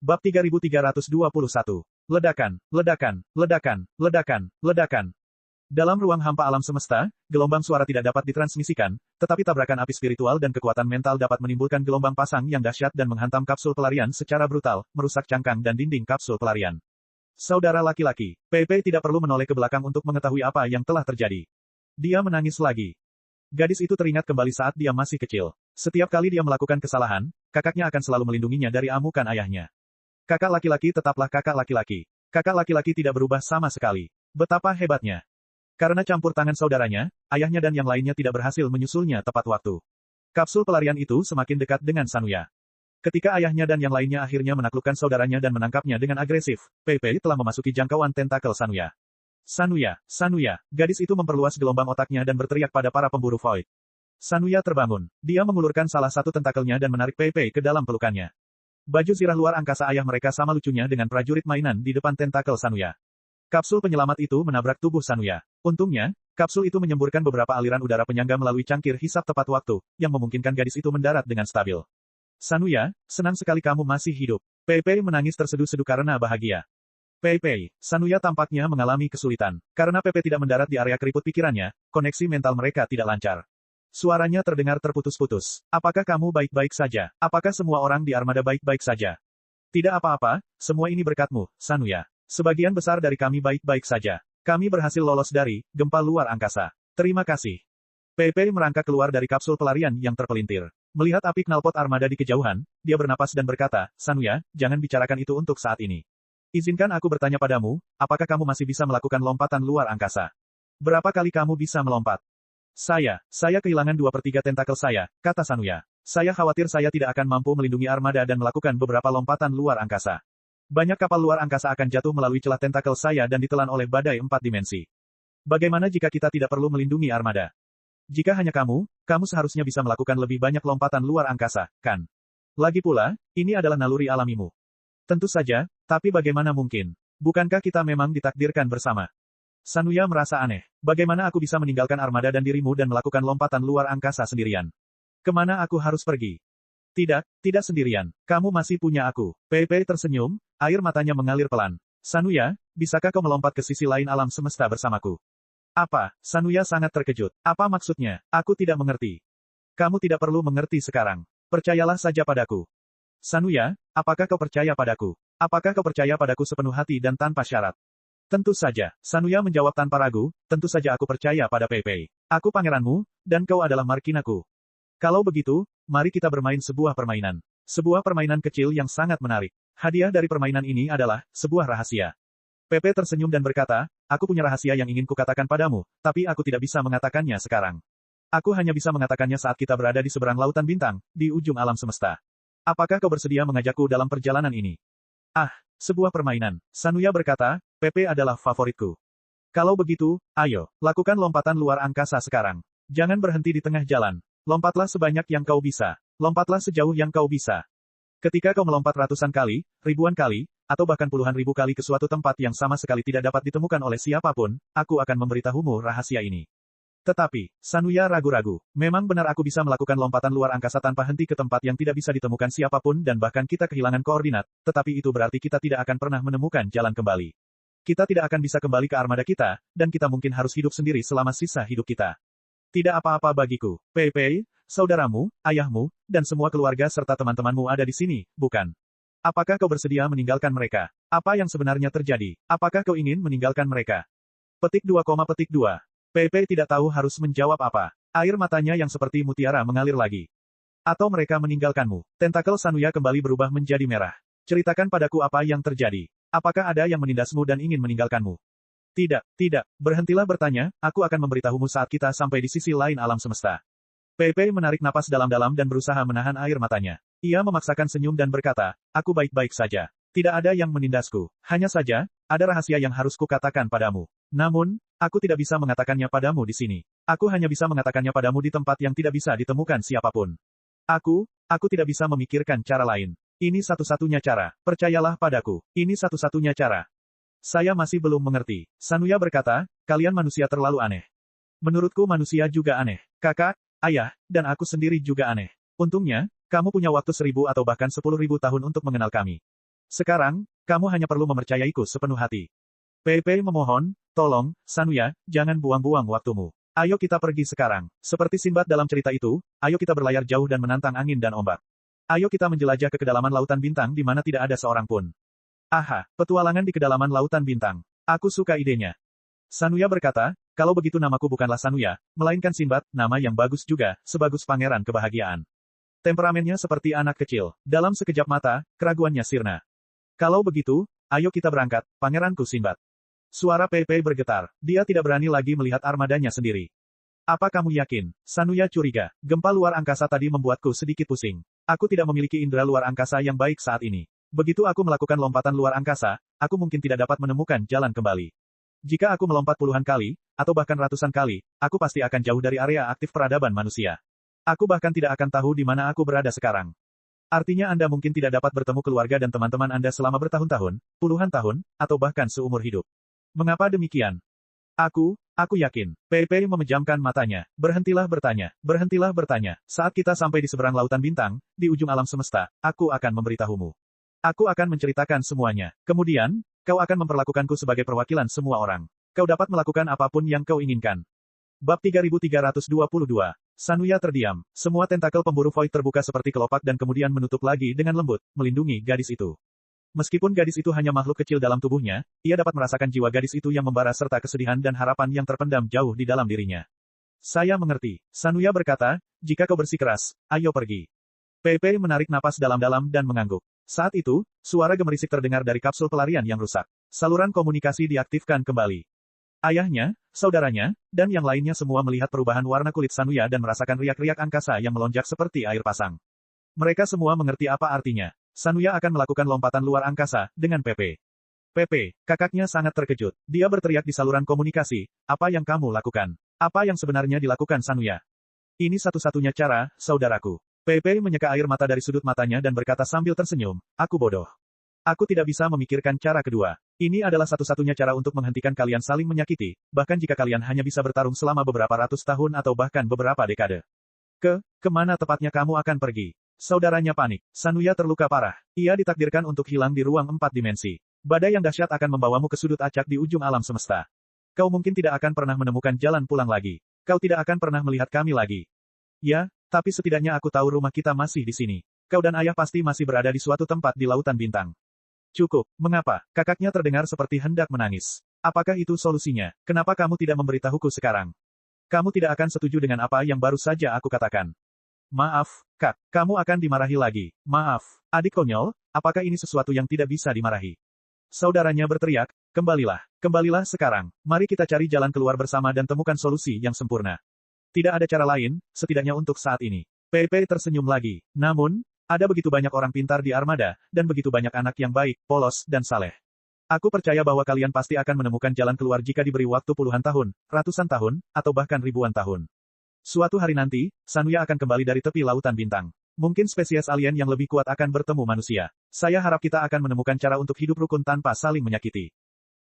Bab 3321. Ledakan, ledakan, ledakan, ledakan, ledakan. Dalam ruang hampa alam semesta, gelombang suara tidak dapat ditransmisikan, tetapi tabrakan api spiritual dan kekuatan mental dapat menimbulkan gelombang pasang yang dahsyat dan menghantam kapsul pelarian secara brutal, merusak cangkang dan dinding kapsul pelarian. Saudara laki-laki, Pei tidak perlu menoleh ke belakang untuk mengetahui apa yang telah terjadi. Dia menangis lagi. Gadis itu teringat kembali saat dia masih kecil. Setiap kali dia melakukan kesalahan, kakaknya akan selalu melindunginya dari amukan ayahnya. Kakak laki-laki tetaplah kakak laki-laki. Kakak laki-laki tidak berubah sama sekali. Betapa hebatnya. Karena campur tangan saudaranya, ayahnya dan yang lainnya tidak berhasil menyusulnya tepat waktu. Kapsul pelarian itu semakin dekat dengan Sanuya. Ketika ayahnya dan yang lainnya akhirnya menaklukkan saudaranya dan menangkapnya dengan agresif, Pei telah memasuki jangkauan tentakel Sanuya. Sanuya, gadis itu memperluas gelombang otaknya dan berteriak pada para pemburu Void. Sanuya terbangun. Dia mengulurkan salah satu tentakelnya dan menarik Pei ke dalam pelukannya. Baju zirah luar angkasa ayah mereka sama lucunya dengan prajurit mainan di depan tentakel Sanuya. Kapsul penyelamat itu menabrak tubuh Sanuya. Untungnya, kapsul itu menyemburkan beberapa aliran udara penyangga melalui cangkir hisap tepat waktu, yang memungkinkan gadis itu mendarat dengan stabil. Sanuya, senang sekali kamu masih hidup. Pei menangis terseduh-seduh karena bahagia. Pei, Sanuya tampaknya mengalami kesulitan. Karena Pei tidak mendarat di area keriput pikirannya, koneksi mental mereka tidak lancar. Suaranya terdengar terputus-putus. Apakah kamu baik-baik saja? Apakah semua orang di armada baik-baik saja? Tidak apa-apa, semua ini berkatmu, Sanuya. Sebagian besar dari kami baik-baik saja. Kami berhasil lolos dari gempa luar angkasa. Terima kasih. Pei merangkak keluar dari kapsul pelarian yang terpelintir. Melihat api knalpot armada di kejauhan, dia bernapas dan berkata, Sanuya, jangan bicarakan itu untuk saat ini. Izinkan aku bertanya padamu, apakah kamu masih bisa melakukan lompatan luar angkasa? Berapa kali kamu bisa melompat? Saya kehilangan 2/3 tentakel saya, kata Sanuya. Saya khawatir saya tidak akan mampu melindungi armada dan melakukan beberapa lompatan luar angkasa. Banyak kapal luar angkasa akan jatuh melalui celah tentakel saya dan ditelan oleh badai 4 dimensi. Bagaimana jika kita tidak perlu melindungi armada? Jika hanya kamu seharusnya bisa melakukan lebih banyak lompatan luar angkasa, kan? Lagi pula, ini adalah naluri alamimu. Tentu saja, tapi bagaimana mungkin? Bukankah kita memang ditakdirkan bersama? Sanuya merasa aneh. Bagaimana aku bisa meninggalkan armada dan dirimu dan melakukan lompatan luar angkasa sendirian? Kemana aku harus pergi? Tidak sendirian. Kamu masih punya aku. Pei tersenyum, air matanya mengalir pelan. Sanuya, bisakah kau melompat ke sisi lain alam semesta bersamaku? Apa? Sanuya sangat terkejut. Apa maksudnya? Aku tidak mengerti. Kamu tidak perlu mengerti sekarang. Percayalah saja padaku. Sanuya, apakah kau percaya padaku? Apakah kau percaya padaku sepenuh hati dan tanpa syarat? Tentu saja, Sanuya menjawab tanpa ragu, tentu saja aku percaya pada Pei. Aku pangeranmu, dan kau adalah markinaku. Kalau begitu, mari kita bermain sebuah permainan. Sebuah permainan kecil yang sangat menarik. Hadiah dari permainan ini adalah sebuah rahasia. Pei tersenyum dan berkata, aku punya rahasia yang ingin kukatakan padamu, tapi aku tidak bisa mengatakannya sekarang. Aku hanya bisa mengatakannya saat kita berada di seberang lautan bintang, di ujung alam semesta. Apakah kau bersedia mengajakku dalam perjalanan ini? Sebuah permainan. Sanuya berkata, Pei adalah favoritku. Kalau begitu, ayo, lakukan lompatan luar angkasa sekarang. Jangan berhenti di tengah jalan. Lompatlah sebanyak yang kau bisa. Lompatlah sejauh yang kau bisa. Ketika kau melompat ratusan kali, ribuan kali, atau bahkan puluhan ribu kali ke suatu tempat yang sama sekali tidak dapat ditemukan oleh siapapun, aku akan memberitahumu rahasia ini. Tetapi, Sanuya ragu-ragu. Memang benar aku bisa melakukan lompatan luar angkasa tanpa henti ke tempat yang tidak bisa ditemukan siapapun dan bahkan kita kehilangan koordinat, tetapi itu berarti kita tidak akan pernah menemukan jalan kembali. Kita tidak akan bisa kembali ke armada kita, dan kita mungkin harus hidup sendiri selama sisa hidup kita. Tidak apa-apa bagiku. Pei, saudaramu, ayahmu, dan semua keluarga serta teman-temanmu ada di sini, bukan? Apakah kau bersedia meninggalkan mereka? Apa yang sebenarnya terjadi? Apakah kau ingin meninggalkan mereka? Petik 2, petik 2. Pei tidak tahu harus menjawab apa. Air matanya yang seperti mutiara mengalir lagi. Atau mereka meninggalkanmu. Tentakel Sanuya kembali berubah menjadi merah. Ceritakan padaku apa yang terjadi. Apakah ada yang menindasmu dan ingin meninggalkanmu? Tidak. Berhentilah bertanya, aku akan memberitahumu saat kita sampai di sisi lain alam semesta. Pei menarik napas dalam-dalam dan berusaha menahan air matanya. Ia memaksakan senyum dan berkata, aku baik-baik saja. Tidak ada yang menindasku. Hanya saja, ada rahasia yang harus kukatakan padamu. Namun, aku tidak bisa mengatakannya padamu di sini. Aku hanya bisa mengatakannya padamu di tempat yang tidak bisa ditemukan siapapun. Aku tidak bisa memikirkan cara lain. Ini satu-satunya cara. Percayalah padaku. Ini satu-satunya cara. Saya masih belum mengerti. Sanuya berkata, kalian manusia terlalu aneh. Menurutku manusia juga aneh. Kakak, ayah, dan aku sendiri juga aneh. Untungnya, kamu punya waktu 1000 atau bahkan 10.000 tahun untuk mengenal kami. Sekarang, kamu hanya perlu mempercayaiku sepenuh hati. Pei Pei memohon, tolong, Sanuya, jangan buang-buang waktumu. Ayo kita pergi sekarang. Seperti Sinbad dalam cerita itu, ayo kita berlayar jauh dan menantang angin dan ombak. Ayo kita menjelajah ke kedalaman lautan bintang di mana tidak ada seorang pun. Aha, petualangan di kedalaman lautan bintang. Aku suka idenya. Sanuya berkata, kalau begitu namaku bukanlah Sanuya, melainkan Sinbad, nama yang bagus juga, sebagus pangeran kebahagiaan. Temperamennya seperti anak kecil. Dalam sekejap mata, keraguannya sirna. Kalau begitu, ayo kita berangkat, pangeranku Sinbad. Suara Pei Pei bergetar. Dia tidak berani lagi melihat armadanya sendiri. Apa kamu yakin? Sanuya curiga. Gempa luar angkasa tadi membuatku sedikit pusing. Aku tidak memiliki indera luar angkasa yang baik saat ini. Begitu aku melakukan lompatan luar angkasa, aku mungkin tidak dapat menemukan jalan kembali. Jika aku melompat puluhan kali, atau bahkan ratusan kali, aku pasti akan jauh dari area aktif peradaban manusia. Aku bahkan tidak akan tahu di mana aku berada sekarang. Artinya Anda mungkin tidak dapat bertemu keluarga dan teman-teman Anda selama bertahun-tahun, puluhan tahun, atau bahkan seumur hidup. Mengapa demikian? Aku yakin. Pei Pei memejamkan matanya. Berhentilah bertanya. Saat kita sampai di seberang lautan bintang, di ujung alam semesta, aku akan memberitahumu. Aku akan menceritakan semuanya. Kemudian, kau akan memperlakukanku sebagai perwakilan semua orang. Kau dapat melakukan apapun yang kau inginkan. Bab 3322. Sanuya terdiam. Semua tentakel pemburu Void terbuka seperti kelopak dan kemudian menutup lagi dengan lembut, melindungi gadis itu. Meskipun gadis itu hanya makhluk kecil dalam tubuhnya, ia dapat merasakan jiwa gadis itu yang membara serta kesedihan dan harapan yang terpendam jauh di dalam dirinya. Saya mengerti. Sanuya berkata, jika kau bersikeras, ayo pergi. Pei Pei menarik napas dalam-dalam dan mengangguk. Saat itu, suara gemerisik terdengar dari kapsul pelarian yang rusak. Saluran komunikasi diaktifkan kembali. Ayahnya, saudaranya, dan yang lainnya semua melihat perubahan warna kulit Sanuya dan merasakan riak-riak angkasa yang melonjak seperti air pasang. Mereka semua mengerti apa artinya. Sanuya akan melakukan lompatan luar angkasa, dengan Pepe. Pepe, kakaknya sangat terkejut. Dia berteriak di saluran komunikasi, apa yang kamu lakukan? Apa yang sebenarnya dilakukan Sanuya? Ini satu-satunya cara, saudaraku. Pepe menyeka air mata dari sudut matanya dan berkata sambil tersenyum, aku bodoh. Aku tidak bisa memikirkan cara kedua. Ini adalah satu-satunya cara untuk menghentikan kalian saling menyakiti, bahkan jika kalian hanya bisa bertarung selama beberapa ratus tahun atau bahkan beberapa dekade. Kemana tepatnya kamu akan pergi? Saudaranya panik. Sanuya terluka parah. Ia ditakdirkan untuk hilang di ruang 4 dimensi. Badai yang dahsyat akan membawamu ke sudut acak di ujung alam semesta. Kau mungkin tidak akan pernah menemukan jalan pulang lagi. Kau tidak akan pernah melihat kami lagi. Ya, tapi setidaknya aku tahu rumah kita masih di sini. Kau dan ayah pasti masih berada di suatu tempat di lautan bintang. Cukup. Mengapa? Kakaknya terdengar seperti hendak menangis. Apakah itu solusinya? Kenapa kamu tidak memberitahuku sekarang? Kamu tidak akan setuju dengan apa yang baru saja aku katakan. Maaf, Kak. Kamu akan dimarahi lagi. Maaf. Adik konyol, apakah ini sesuatu yang tidak bisa dimarahi? Saudaranya berteriak, kembalilah. Kembalilah sekarang. Mari kita cari jalan keluar bersama dan temukan solusi yang sempurna. Tidak ada cara lain, setidaknya untuk saat ini. Pei Pei tersenyum lagi. Namun, ada begitu banyak orang pintar di armada, dan begitu banyak anak yang baik, polos, dan saleh. Aku percaya bahwa kalian pasti akan menemukan jalan keluar jika diberi waktu puluhan tahun, ratusan tahun, atau bahkan ribuan tahun. Suatu hari nanti, Sanuya akan kembali dari tepi lautan bintang. Mungkin spesies alien yang lebih kuat akan bertemu manusia. Saya harap kita akan menemukan cara untuk hidup rukun tanpa saling menyakiti.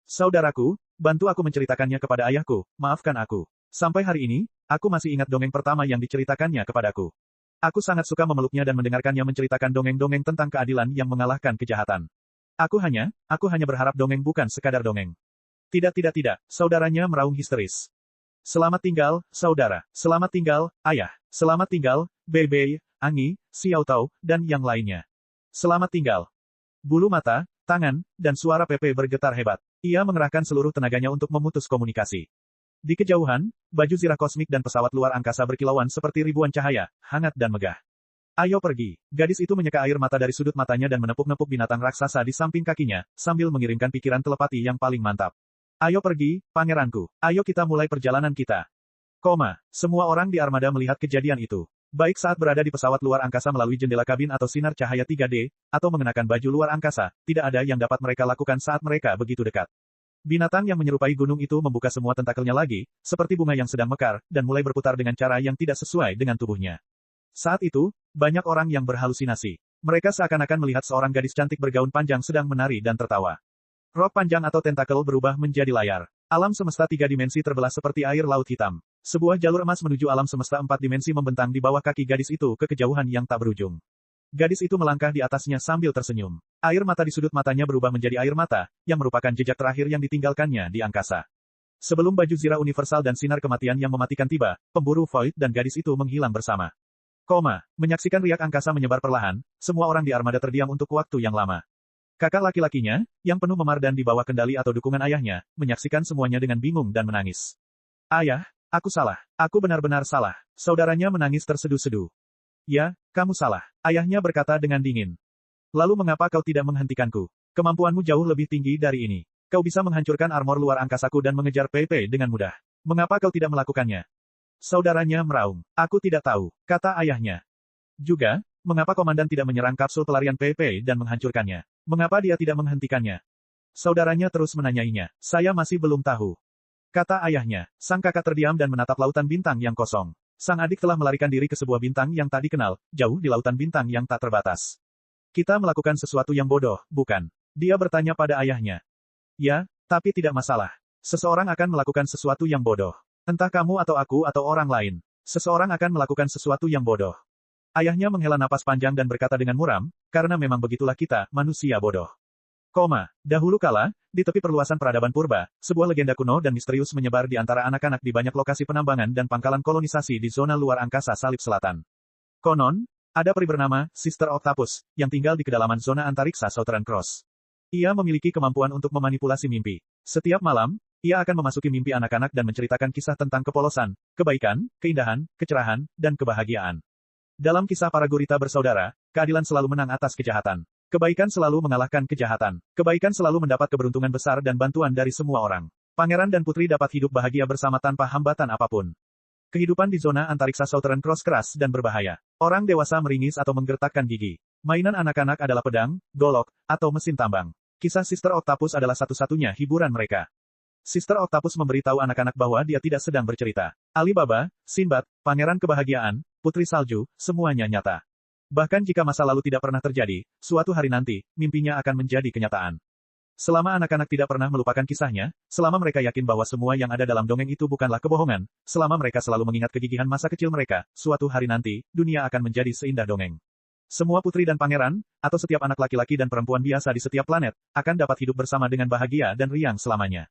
Saudaraku, bantu aku menceritakannya kepada ayahku, maafkan aku. Sampai hari ini, aku masih ingat dongeng pertama yang diceritakannya kepadaku. Aku sangat suka memeluknya dan mendengarkannya menceritakan dongeng-dongeng tentang keadilan yang mengalahkan kejahatan. Aku hanya berharap dongeng bukan sekadar dongeng. Tidak, saudaranya meraung histeris. Selamat tinggal, saudara. Selamat tinggal, ayah. Selamat tinggal, Bei, Angi, Xiao Tao, dan yang lainnya. Selamat tinggal. Bulu mata, tangan, dan suara Pepe bergetar hebat. Ia mengerahkan seluruh tenaganya untuk memutus komunikasi. Di kejauhan, baju zirah kosmik dan pesawat luar angkasa berkilauan seperti ribuan cahaya, hangat dan megah. Ayo pergi. Gadis itu menyeka air mata dari sudut matanya dan menepuk-nepuk binatang raksasa di samping kakinya, sambil mengirimkan pikiran telepati yang paling mantap. Ayo pergi, pangeranku. Ayo kita mulai perjalanan kita. Semua orang di armada melihat kejadian itu. Baik saat berada di pesawat luar angkasa melalui jendela kabin atau sinar cahaya 3D, atau mengenakan baju luar angkasa, tidak ada yang dapat mereka lakukan saat mereka begitu dekat. Binatang yang menyerupai gunung itu membuka semua tentakelnya lagi, seperti bunga yang sedang mekar, dan mulai berputar dengan cara yang tidak sesuai dengan tubuhnya. Saat itu, banyak orang yang berhalusinasi. Mereka seakan-akan melihat seorang gadis cantik bergaun panjang sedang menari dan tertawa. Rok panjang atau tentakel berubah menjadi layar. Alam semesta 3 dimensi terbelah seperti air laut hitam. Sebuah jalur emas menuju alam semesta 4 dimensi membentang di bawah kaki gadis itu ke kejauhan yang tak berujung. Gadis itu melangkah di atasnya sambil tersenyum. Air mata di sudut matanya berubah menjadi air mata, yang merupakan jejak terakhir yang ditinggalkannya di angkasa. Sebelum baju zirah universal dan sinar kematian yang mematikan tiba, pemburu Void dan gadis itu menghilang bersama. Menyaksikan riak angkasa menyebar perlahan, semua orang di armada terdiam untuk waktu yang lama. Kakak laki-lakinya, yang penuh memar dan di bawah kendali atau dukungan ayahnya, menyaksikan semuanya dengan bingung dan menangis. Ayah, aku salah. Aku benar-benar salah. Saudaranya menangis terseduh-seduh. Ya, kamu salah. Ayahnya berkata dengan dingin. Lalu mengapa kau tidak menghentikanku? Kemampuanmu jauh lebih tinggi dari ini. Kau bisa menghancurkan armor luar angkasaku dan mengejar PP dengan mudah. Mengapa kau tidak melakukannya? Saudaranya meraung. Aku tidak tahu, kata ayahnya. Juga, mengapa komandan tidak menyerang kapsul pelarian PP dan menghancurkannya? Mengapa dia tidak menghentikannya? Saudaranya terus menanyainya. Saya masih belum tahu. Kata ayahnya. Sang kakak terdiam dan menatap lautan bintang yang kosong. Sang adik telah melarikan diri ke sebuah bintang yang tak dikenal, jauh di lautan bintang yang tak terbatas. Kita melakukan sesuatu yang bodoh, bukan? Dia bertanya pada ayahnya. Ya, tapi tidak masalah. Seseorang akan melakukan sesuatu yang bodoh. Entah kamu atau aku atau orang lain. Seseorang akan melakukan sesuatu yang bodoh. Ayahnya menghela napas panjang dan berkata dengan muram, karena memang begitulah kita, manusia bodoh. Dahulu kala, di tepi perluasan peradaban purba, sebuah legenda kuno dan misterius menyebar di antara anak-anak di banyak lokasi penambangan dan pangkalan kolonisasi di zona luar angkasa Salib Selatan. Konon, ada peri bernama Sister Octopus, yang tinggal di kedalaman zona antariksa Southern Cross. Ia memiliki kemampuan untuk memanipulasi mimpi. Setiap malam, ia akan memasuki mimpi anak-anak dan menceritakan kisah tentang kepolosan, kebaikan, keindahan, kecerahan, dan kebahagiaan. Dalam kisah para gurita bersaudara, keadilan selalu menang atas kejahatan. Kebaikan selalu mengalahkan kejahatan. Kebaikan selalu mendapat keberuntungan besar dan bantuan dari semua orang. Pangeran dan putri dapat hidup bahagia bersama tanpa hambatan apapun. Kehidupan di zona antariksa Southern Cross keras dan berbahaya. Orang dewasa meringis atau menggertakkan gigi. Mainan anak-anak adalah pedang, golok, atau mesin tambang. Kisah Sister Octopus adalah satu-satunya hiburan mereka. Sister Octopus memberitahu anak-anak bahwa dia tidak sedang bercerita. Alibaba, Sinbad, Pangeran Kebahagiaan, Putri Salju, semuanya nyata. Bahkan jika masa lalu tidak pernah terjadi, suatu hari nanti, mimpinya akan menjadi kenyataan. Selama anak-anak tidak pernah melupakan kisahnya, selama mereka yakin bahwa semua yang ada dalam dongeng itu bukanlah kebohongan, selama mereka selalu mengingat kegigihan masa kecil mereka, suatu hari nanti, dunia akan menjadi seindah dongeng. Semua putri dan pangeran, atau setiap anak laki-laki dan perempuan biasa di setiap planet, akan dapat hidup bersama dengan bahagia dan riang selamanya.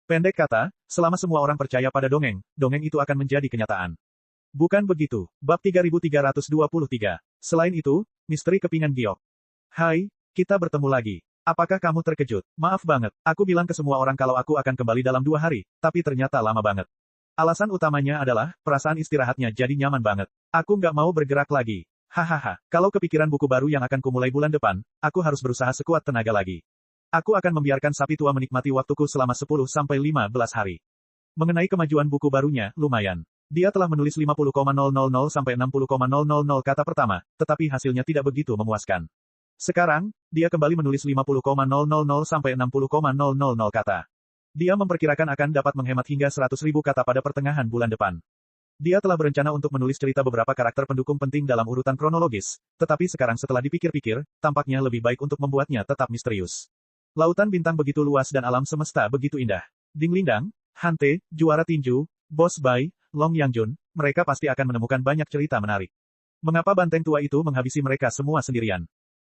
Pendek kata, selama semua orang percaya pada dongeng, dongeng itu akan menjadi kenyataan. Bukan begitu. Bab 3323. Selain itu, misteri kepingan giok. Hai, kita bertemu lagi. Apakah kamu terkejut? Maaf banget, aku bilang ke semua orang kalau aku akan kembali dalam 2 hari, tapi ternyata lama banget. Alasan utamanya adalah, perasaan istirahatnya jadi nyaman banget. Aku nggak mau bergerak lagi. Hahaha, kalau kepikiran buku baru yang akan kumulai bulan depan, aku harus berusaha sekuat tenaga lagi. Aku akan membiarkan sapi tua menikmati waktuku selama 10-15 hari. Mengenai kemajuan buku barunya, lumayan. Dia telah menulis 50,000 sampai 60,000 kata pertama, tetapi hasilnya tidak begitu memuaskan. Sekarang, dia kembali menulis 50,000 sampai 60,000 kata. Dia memperkirakan akan dapat menghemat hingga 100.000 kata pada pertengahan bulan depan. Dia telah berencana untuk menulis cerita beberapa karakter pendukung penting dalam urutan kronologis, tetapi sekarang setelah dipikir-pikir, tampaknya lebih baik untuk membuatnya tetap misterius. Lautan bintang begitu luas dan alam semesta begitu indah. Ding Lindang, Hante, juara tinju, Boss Bai, Long Yangjun, mereka pasti akan menemukan banyak cerita menarik. Mengapa banteng tua itu menghabisi mereka semua sendirian?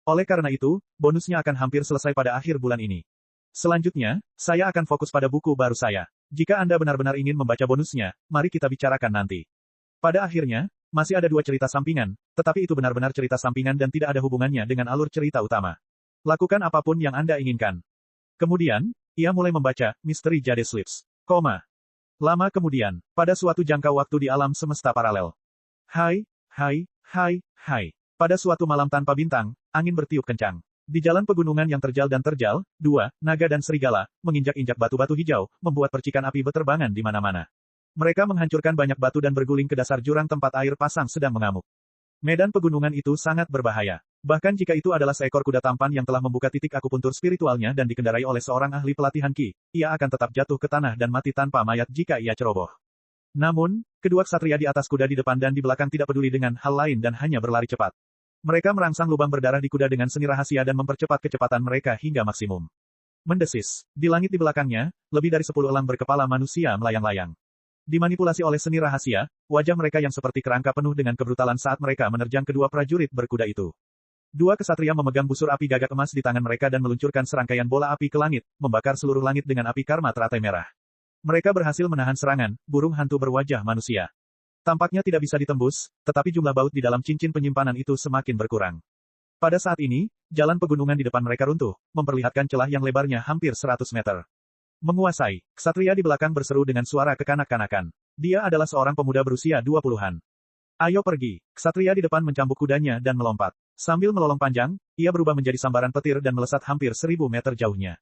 Oleh karena itu, bonusnya akan hampir selesai pada akhir bulan ini. Selanjutnya, saya akan fokus pada buku baru saya. Jika Anda benar-benar ingin membaca bonusnya, mari kita bicarakan nanti. Pada akhirnya, masih ada 2 cerita sampingan, tetapi itu benar-benar cerita sampingan dan tidak ada hubungannya dengan alur cerita utama. Lakukan apapun yang Anda inginkan. Kemudian, ia mulai membaca Misteri Jade Slips. Lama kemudian, pada suatu jangka waktu di alam semesta paralel. Hai. Pada suatu malam tanpa bintang, angin bertiup kencang. Di jalan pegunungan yang terjal dan terjal, 2 naga dan serigala menginjak-injak batu-batu hijau, membuat percikan api beterbangan di mana-mana. Mereka menghancurkan banyak batu dan berguling ke dasar jurang tempat air pasang sedang mengamuk. Medan pegunungan itu sangat berbahaya. Bahkan jika itu adalah seekor kuda tampan yang telah membuka titik akupuntur spiritualnya dan dikendarai oleh seorang ahli pelatihan Ki, ia akan tetap jatuh ke tanah dan mati tanpa mayat jika ia ceroboh. Namun, kedua ksatria di atas kuda di depan dan di belakang tidak peduli dengan hal lain dan hanya berlari cepat. Mereka merangsang lubang berdarah di kuda dengan seni rahasia dan mempercepat kecepatan mereka hingga maksimum. Mendesis. Di langit di belakangnya, lebih dari 10 elang berkepala manusia melayang-layang. Dimanipulasi oleh seni rahasia, wajah mereka yang seperti kerangka penuh dengan kebrutalan saat mereka menerjang kedua prajurit berkuda itu. Dua kesatria memegang busur api gagak emas di tangan mereka dan meluncurkan serangkaian bola api ke langit, membakar seluruh langit dengan api karma teratai merah. Mereka berhasil menahan serangan burung hantu berwajah manusia. Tampaknya tidak bisa ditembus, tetapi jumlah baut di dalam cincin penyimpanan itu semakin berkurang. Pada saat ini, jalan pegunungan di depan mereka runtuh, memperlihatkan celah yang lebarnya hampir 100 meter. Menguasai, ksatria di belakang berseru dengan suara kekanak-kanakan. Dia adalah seorang pemuda berusia 20-an. Ayo pergi, ksatria di depan mencambuk kudanya dan melompat. Sambil melolong panjang, ia berubah menjadi sambaran petir dan melesat hampir 1000 meter jauhnya.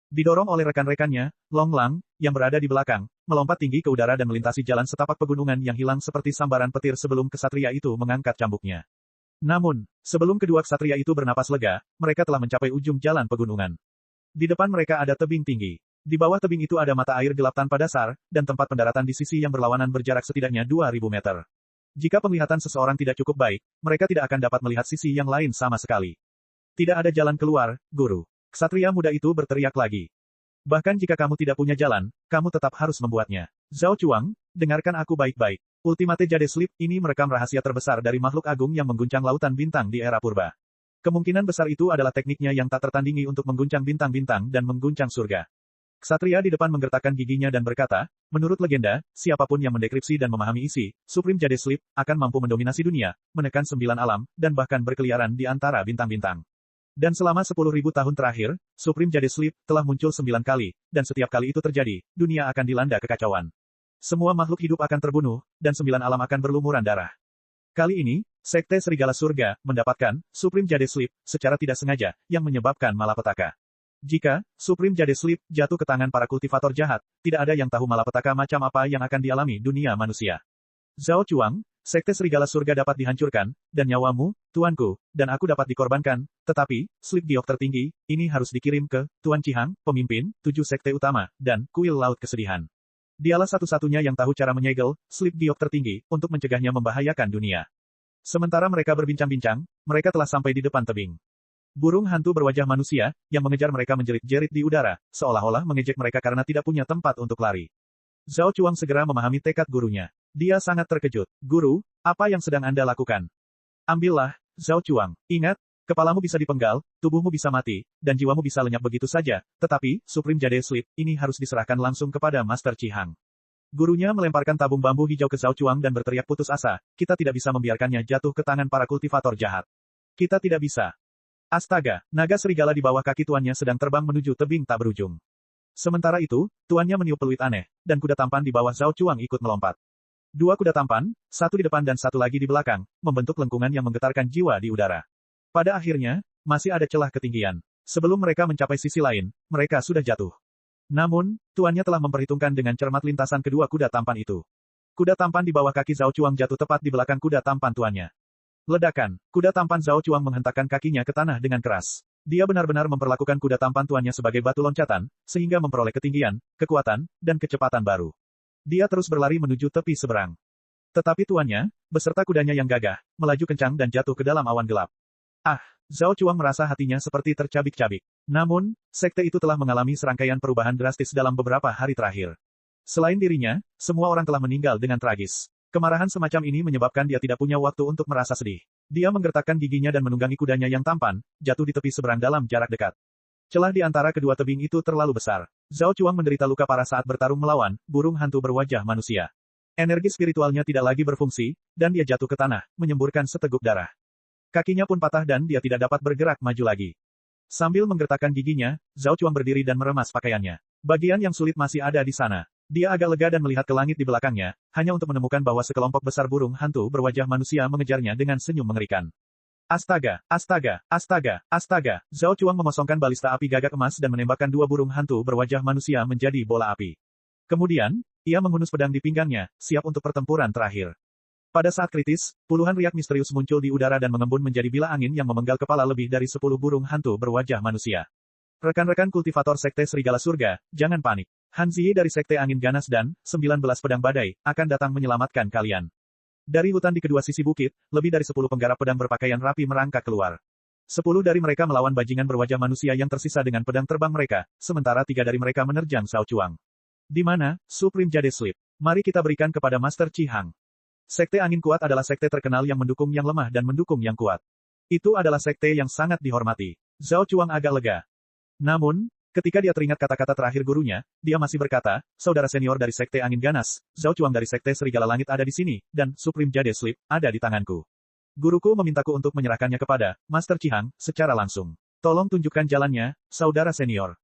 Didorong oleh rekan-rekannya, Long Lang, yang berada di belakang, melompat tinggi ke udara dan melintasi jalan setapak pegunungan yang hilang seperti sambaran petir sebelum ksatria itu mengangkat cambuknya. Namun, sebelum kedua ksatria itu bernapas lega, mereka telah mencapai ujung jalan pegunungan. Di depan mereka ada tebing tinggi. Di bawah tebing itu ada mata air gelap tanpa dasar, dan tempat pendaratan di sisi yang berlawanan berjarak setidaknya 2000 meter. Jika penglihatan seseorang tidak cukup baik, mereka tidak akan dapat melihat sisi yang lain sama sekali. Tidak ada jalan keluar, guru. Ksatria muda itu berteriak lagi. Bahkan jika kamu tidak punya jalan, kamu tetap harus membuatnya. Zhao Chuang, dengarkan aku baik-baik. Ultimate Jade Sleep ini merekam rahasia terbesar dari makhluk agung yang mengguncang lautan bintang di era purba. Kemungkinan besar itu adalah tekniknya yang tak tertandingi untuk mengguncang bintang-bintang dan mengguncang surga. Ksatria di depan menggertakkan giginya dan berkata, menurut legenda, siapapun yang mendekripsi dan memahami isi, Supreme Jade Sleep, akan mampu mendominasi dunia, menekan 9 alam, dan bahkan berkeliaran di antara bintang-bintang. Dan selama 10.000 tahun terakhir, Supreme Jade Sleep telah muncul 9 kali, dan setiap kali itu terjadi, dunia akan dilanda kekacauan. Semua makhluk hidup akan terbunuh, dan 9 alam akan berlumuran darah. Kali ini, Sekte Serigala Surga mendapatkan Supreme Jade Sleep secara tidak sengaja, yang menyebabkan malapetaka. Jika Supreme Jade Sleep jatuh ke tangan para kultivator jahat, tidak ada yang tahu malapetaka macam apa yang akan dialami dunia manusia. Zhao Chuang, Sekte Serigala Surga dapat dihancurkan, dan nyawamu, tuanku, dan aku dapat dikorbankan, tetapi, Sleep Giok tertinggi, ini harus dikirim ke Tuan Chihang, pemimpin 7 sekte utama, dan Kuil Laut Kesedihan. Dialah satu-satunya yang tahu cara menyegel Sleep Giok tertinggi, untuk mencegahnya membahayakan dunia. Sementara mereka berbincang-bincang, mereka telah sampai di depan tebing. Burung hantu berwajah manusia, yang mengejar mereka menjerit-jerit di udara, seolah-olah mengejek mereka karena tidak punya tempat untuk lari. Zhao Chuang segera memahami tekad gurunya. Dia sangat terkejut. Guru, apa yang sedang Anda lakukan? Ambillah, Zhao Chuang. Ingat, kepalamu bisa dipenggal, tubuhmu bisa mati, dan jiwamu bisa lenyap begitu saja, tetapi, Supreme Jade Sleep, ini harus diserahkan langsung kepada Master Chihang. Gurunya melemparkan tabung bambu hijau ke Zhao Chuang dan berteriak putus asa, kita tidak bisa membiarkannya jatuh ke tangan para kultivator jahat. Kita tidak bisa. Astaga, naga serigala di bawah kaki tuannya sedang terbang menuju tebing tak berujung. Sementara itu, tuannya meniup peluit aneh, dan kuda tampan di bawah Zhao Chuang ikut melompat. Dua kuda tampan, satu di depan dan satu lagi di belakang, membentuk lengkungan yang menggetarkan jiwa di udara. Pada akhirnya, masih ada celah ketinggian. Sebelum mereka mencapai sisi lain, mereka sudah jatuh. Namun, tuannya telah memperhitungkan dengan cermat lintasan kedua kuda tampan itu. Kuda tampan di bawah kaki Zhao Chuang jatuh tepat di belakang kuda tampan tuannya. Ledakan, kuda tampan Zhao Chuang menghentakkan kakinya ke tanah dengan keras. Dia benar-benar memperlakukan kuda tampan tuannya sebagai batu loncatan, sehingga memperoleh ketinggian, kekuatan, dan kecepatan baru. Dia terus berlari menuju tepi seberang. Tetapi tuannya, beserta kudanya yang gagah, melaju kencang dan jatuh ke dalam awan gelap. Ah, Zhao Chuang merasa hatinya seperti tercabik-cabik. Namun, sekte itu telah mengalami serangkaian perubahan drastis dalam beberapa hari terakhir. Selain dirinya, semua orang telah meninggal dengan tragis. Kemarahan semacam ini menyebabkan dia tidak punya waktu untuk merasa sedih. Dia menggertakkan giginya dan menunggangi kudanya yang tampan, jatuh di tepi seberang dalam jarak dekat. Celah di antara kedua tebing itu terlalu besar. Zhao Chuang menderita luka parah saat bertarung melawan burung hantu berwajah manusia. Energi spiritualnya tidak lagi berfungsi, dan dia jatuh ke tanah, menyemburkan seteguk darah. Kakinya pun patah dan dia tidak dapat bergerak maju lagi. Sambil menggertakkan giginya, Zhao Chuang berdiri dan meremas pakaiannya. Bagian yang sulit masih ada di sana. Dia agak lega dan melihat ke langit di belakangnya, hanya untuk menemukan bahwa sekelompok besar burung hantu berwajah manusia mengejarnya dengan senyum mengerikan. Astaga, astaga, astaga, astaga. Zhao Chuang memosongkan balista api gagak emas dan menembakkan dua burung hantu berwajah manusia menjadi bola api. Kemudian, ia menghunus pedang di pinggangnya, siap untuk pertempuran terakhir. Pada saat kritis, puluhan riak misterius muncul di udara dan mengembun menjadi bila angin yang memenggal kepala lebih dari 10 burung hantu berwajah manusia. Rekan-rekan kultivator Sekte Serigala Surga, jangan panik. Han Ziyi dari Sekte Angin Ganas dan 19 Pedang Badai akan datang menyelamatkan kalian. Dari hutan di kedua sisi bukit, lebih dari 10 penggarap pedang berpakaian rapi merangkak keluar. 10 dari mereka melawan bajingan berwajah manusia yang tersisa dengan pedang terbang mereka, sementara 3 dari mereka menerjang Zhao Chuang. Di mana, Supreme Jade Sleep? Mari kita berikan kepada Master Chihang. Sekte Angin Kuat adalah sekte terkenal yang mendukung yang lemah dan mendukung yang kuat. Itu adalah sekte yang sangat dihormati. Zhao Chuang agak lega. Namun, ketika dia teringat kata-kata terakhir gurunya, dia masih berkata, saudara senior dari sekte angin ganas, Zhao Chuang dari sekte serigala langit ada di sini, dan Supreme Jade Sleep ada di tanganku. Guruku memintaku untuk menyerahkannya kepada Master Chihang secara langsung. Tolong tunjukkan jalannya, saudara senior.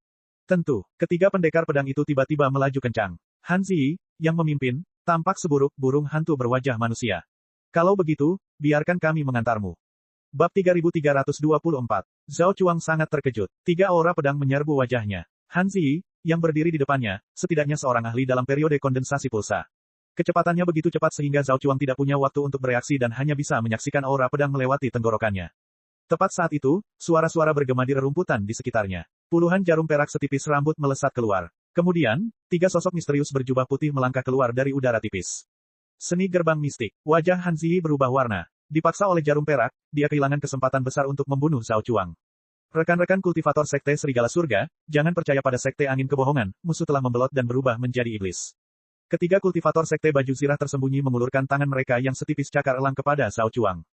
Tentu, ketiga pendekar pedang itu tiba-tiba melaju kencang. Han Ziyi, yang memimpin, tampak seburuk burung hantu berwajah manusia. Kalau begitu, biarkan kami mengantarmu. Bab 3324. Zhao Chuang sangat terkejut. Tiga aura pedang menyerbu wajahnya. Han Ziyi, yang berdiri di depannya, setidaknya seorang ahli dalam periode kondensasi pulsa. Kecepatannya begitu cepat sehingga Zhao Chuang tidak punya waktu untuk bereaksi dan hanya bisa menyaksikan aura pedang melewati tenggorokannya. Tepat saat itu, suara-suara bergema di rerumputan di sekitarnya. Puluhan jarum perak setipis rambut melesat keluar. Kemudian, tiga sosok misterius berjubah putih melangkah keluar dari udara tipis. Seni gerbang mistik. Wajah Han Ziyi berubah warna. Dipaksa oleh jarum perak, dia kehilangan kesempatan besar untuk membunuh Zhao Chuang. Rekan-rekan kultivator sekte serigala surga, jangan percaya pada sekte angin kebohongan, musuh telah membelot dan berubah menjadi iblis. Ketiga kultivator sekte baju zirah tersembunyi mengulurkan tangan mereka yang setipis cakar elang kepada Zhao Chuang.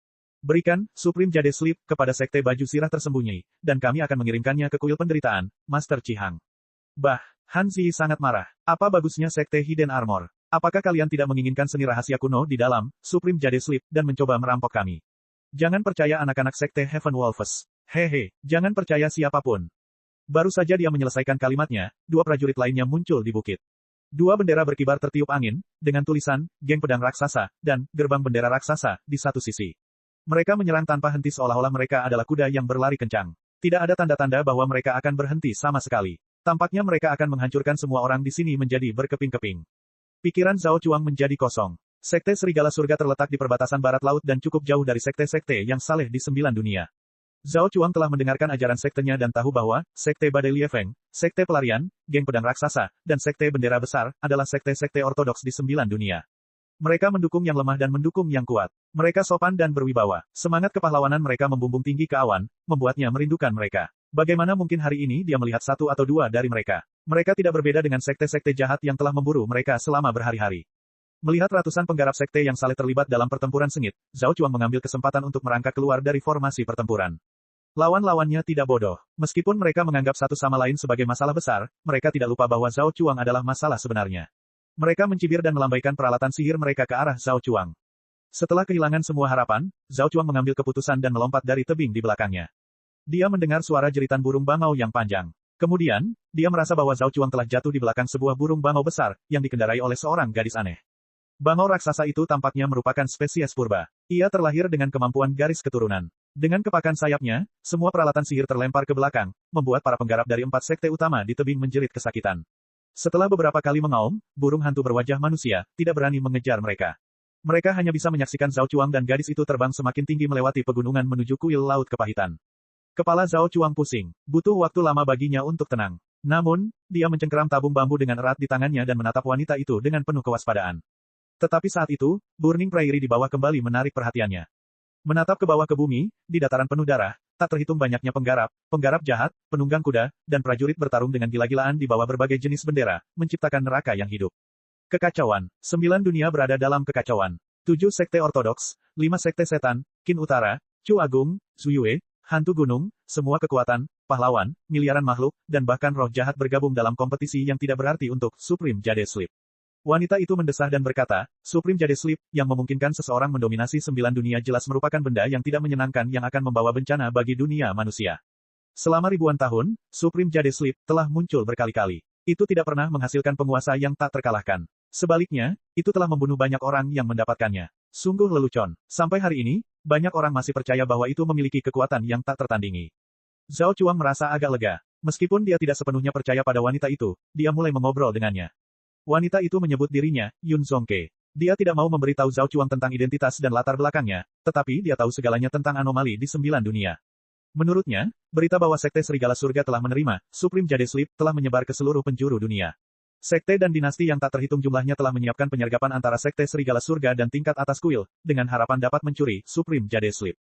Berikan, Supreme Jade Sleep, kepada sekte baju zirah tersembunyi, dan kami akan mengirimkannya ke kuil penderitaan, Master Chihang. Bah, Han Ziyi sangat marah. Apa bagusnya sekte Hidden Armor? Apakah kalian tidak menginginkan seni rahasia kuno di dalam Supreme Jade Sleep dan mencoba merampok kami? Jangan percaya anak-anak sekte Heaven Wolves. Hehe, jangan percaya siapapun. Baru saja dia menyelesaikan kalimatnya, dua prajurit lainnya muncul di bukit. Dua bendera berkibar tertiup angin, dengan tulisan, Geng Pedang Raksasa, dan Gerbang Bendera Raksasa, di satu sisi. Mereka menyerang tanpa henti seolah-olah mereka adalah kuda yang berlari kencang. Tidak ada tanda-tanda bahwa mereka akan berhenti sama sekali. Tampaknya mereka akan menghancurkan semua orang di sini menjadi berkeping-keping. Pikiran Zhao Chuang menjadi kosong. Sekte Serigala Surga terletak di perbatasan barat laut dan cukup jauh dari sekte-sekte yang saleh di 9 dunia. Zhao Chuang telah mendengarkan ajaran sektenya dan tahu bahwa, Sekte Badai Liefeng, Sekte Pelarian, Geng Pedang Raksasa, dan Sekte Bendera Besar, adalah sekte-sekte ortodoks di 9 dunia. Mereka mendukung yang lemah dan mendukung yang kuat. Mereka sopan dan berwibawa. Semangat kepahlawanan mereka membumbung tinggi ke awan, membuatnya merindukan mereka. Bagaimana mungkin hari ini dia melihat satu atau dua dari mereka? Mereka tidak berbeda dengan sekte-sekte jahat yang telah memburu mereka selama berhari-hari. Melihat ratusan penggarap sekte yang saling terlibat dalam pertempuran sengit, Zhao Chuang mengambil kesempatan untuk merangkak keluar dari formasi pertempuran. Lawan-lawannya tidak bodoh. Meskipun mereka menganggap satu sama lain sebagai masalah besar, mereka tidak lupa bahwa Zhao Chuang adalah masalah sebenarnya. Mereka mencibir dan melambaikan peralatan sihir mereka ke arah Zhao Chuang. Setelah kehilangan semua harapan, Zhao Chuang mengambil keputusan dan melompat dari tebing di belakangnya. Dia mendengar suara jeritan burung bangau yang panjang. Kemudian, dia merasa bahwa Zhao Chuang telah jatuh di belakang sebuah burung bangau besar, yang dikendarai oleh seorang gadis aneh. Bangau raksasa itu tampaknya merupakan spesies purba. Ia terlahir dengan kemampuan garis keturunan. Dengan kepakan sayapnya, semua peralatan sihir terlempar ke belakang, membuat para penggarap dari 4 sekte utama di tebing menjerit kesakitan. Setelah beberapa kali mengaum, burung hantu berwajah manusia, tidak berani mengejar mereka. Mereka hanya bisa menyaksikan Zhao Chuang dan gadis itu terbang semakin tinggi melewati pegunungan menuju kuil Laut Kepahitan. Kepala Zhao Chuang pusing. Butuh waktu lama baginya untuk tenang. Namun, dia mencengkeram tabung bambu dengan erat di tangannya dan menatap wanita itu dengan penuh kewaspadaan. Tetapi saat itu, Burning Prairie di bawah kembali menarik perhatiannya. Menatap ke bawah ke bumi, di dataran penuh darah, tak terhitung banyaknya penggarap jahat, penunggang kuda, dan prajurit bertarung dengan gila-gilaan di bawah berbagai jenis bendera, menciptakan neraka yang hidup. Kekacauan. 9 dunia berada dalam kekacauan. 7 sekte ortodoks, 5 sekte setan, Qin Utara, Chu Agung, Zuyue, hantu gunung, semua kekuatan, pahlawan, miliaran makhluk, dan bahkan roh jahat bergabung dalam kompetisi yang tidak berarti untuk Supreme Jade Sleep. Wanita itu mendesah dan berkata, Supreme Jade Sleep, yang memungkinkan seseorang mendominasi 9 dunia jelas merupakan benda yang tidak menyenangkan yang akan membawa bencana bagi dunia manusia. Selama ribuan tahun, Supreme Jade Sleep telah muncul berkali-kali. Itu tidak pernah menghasilkan penguasa yang tak terkalahkan. Sebaliknya, itu telah membunuh banyak orang yang mendapatkannya. Sungguh lelucon. Sampai hari ini, banyak orang masih percaya bahwa itu memiliki kekuatan yang tak tertandingi. Zhao Chuang merasa agak lega. Meskipun dia tidak sepenuhnya percaya pada wanita itu, dia mulai mengobrol dengannya. Wanita itu menyebut dirinya, Yun Zongke. Dia tidak mau memberitahu Zhao Chuang tentang identitas dan latar belakangnya, tetapi dia tahu segalanya tentang anomali di 9 dunia. Menurutnya, berita bahwa Sekte Serigala Surga telah menerima, Supreme Jade Sleep, telah menyebar ke seluruh penjuru dunia. Sekte dan dinasti yang tak terhitung jumlahnya telah menyiapkan penyergapan antara Sekte Serigala Surga dan tingkat atas kuil, dengan harapan dapat mencuri Supreme Jade Sleep.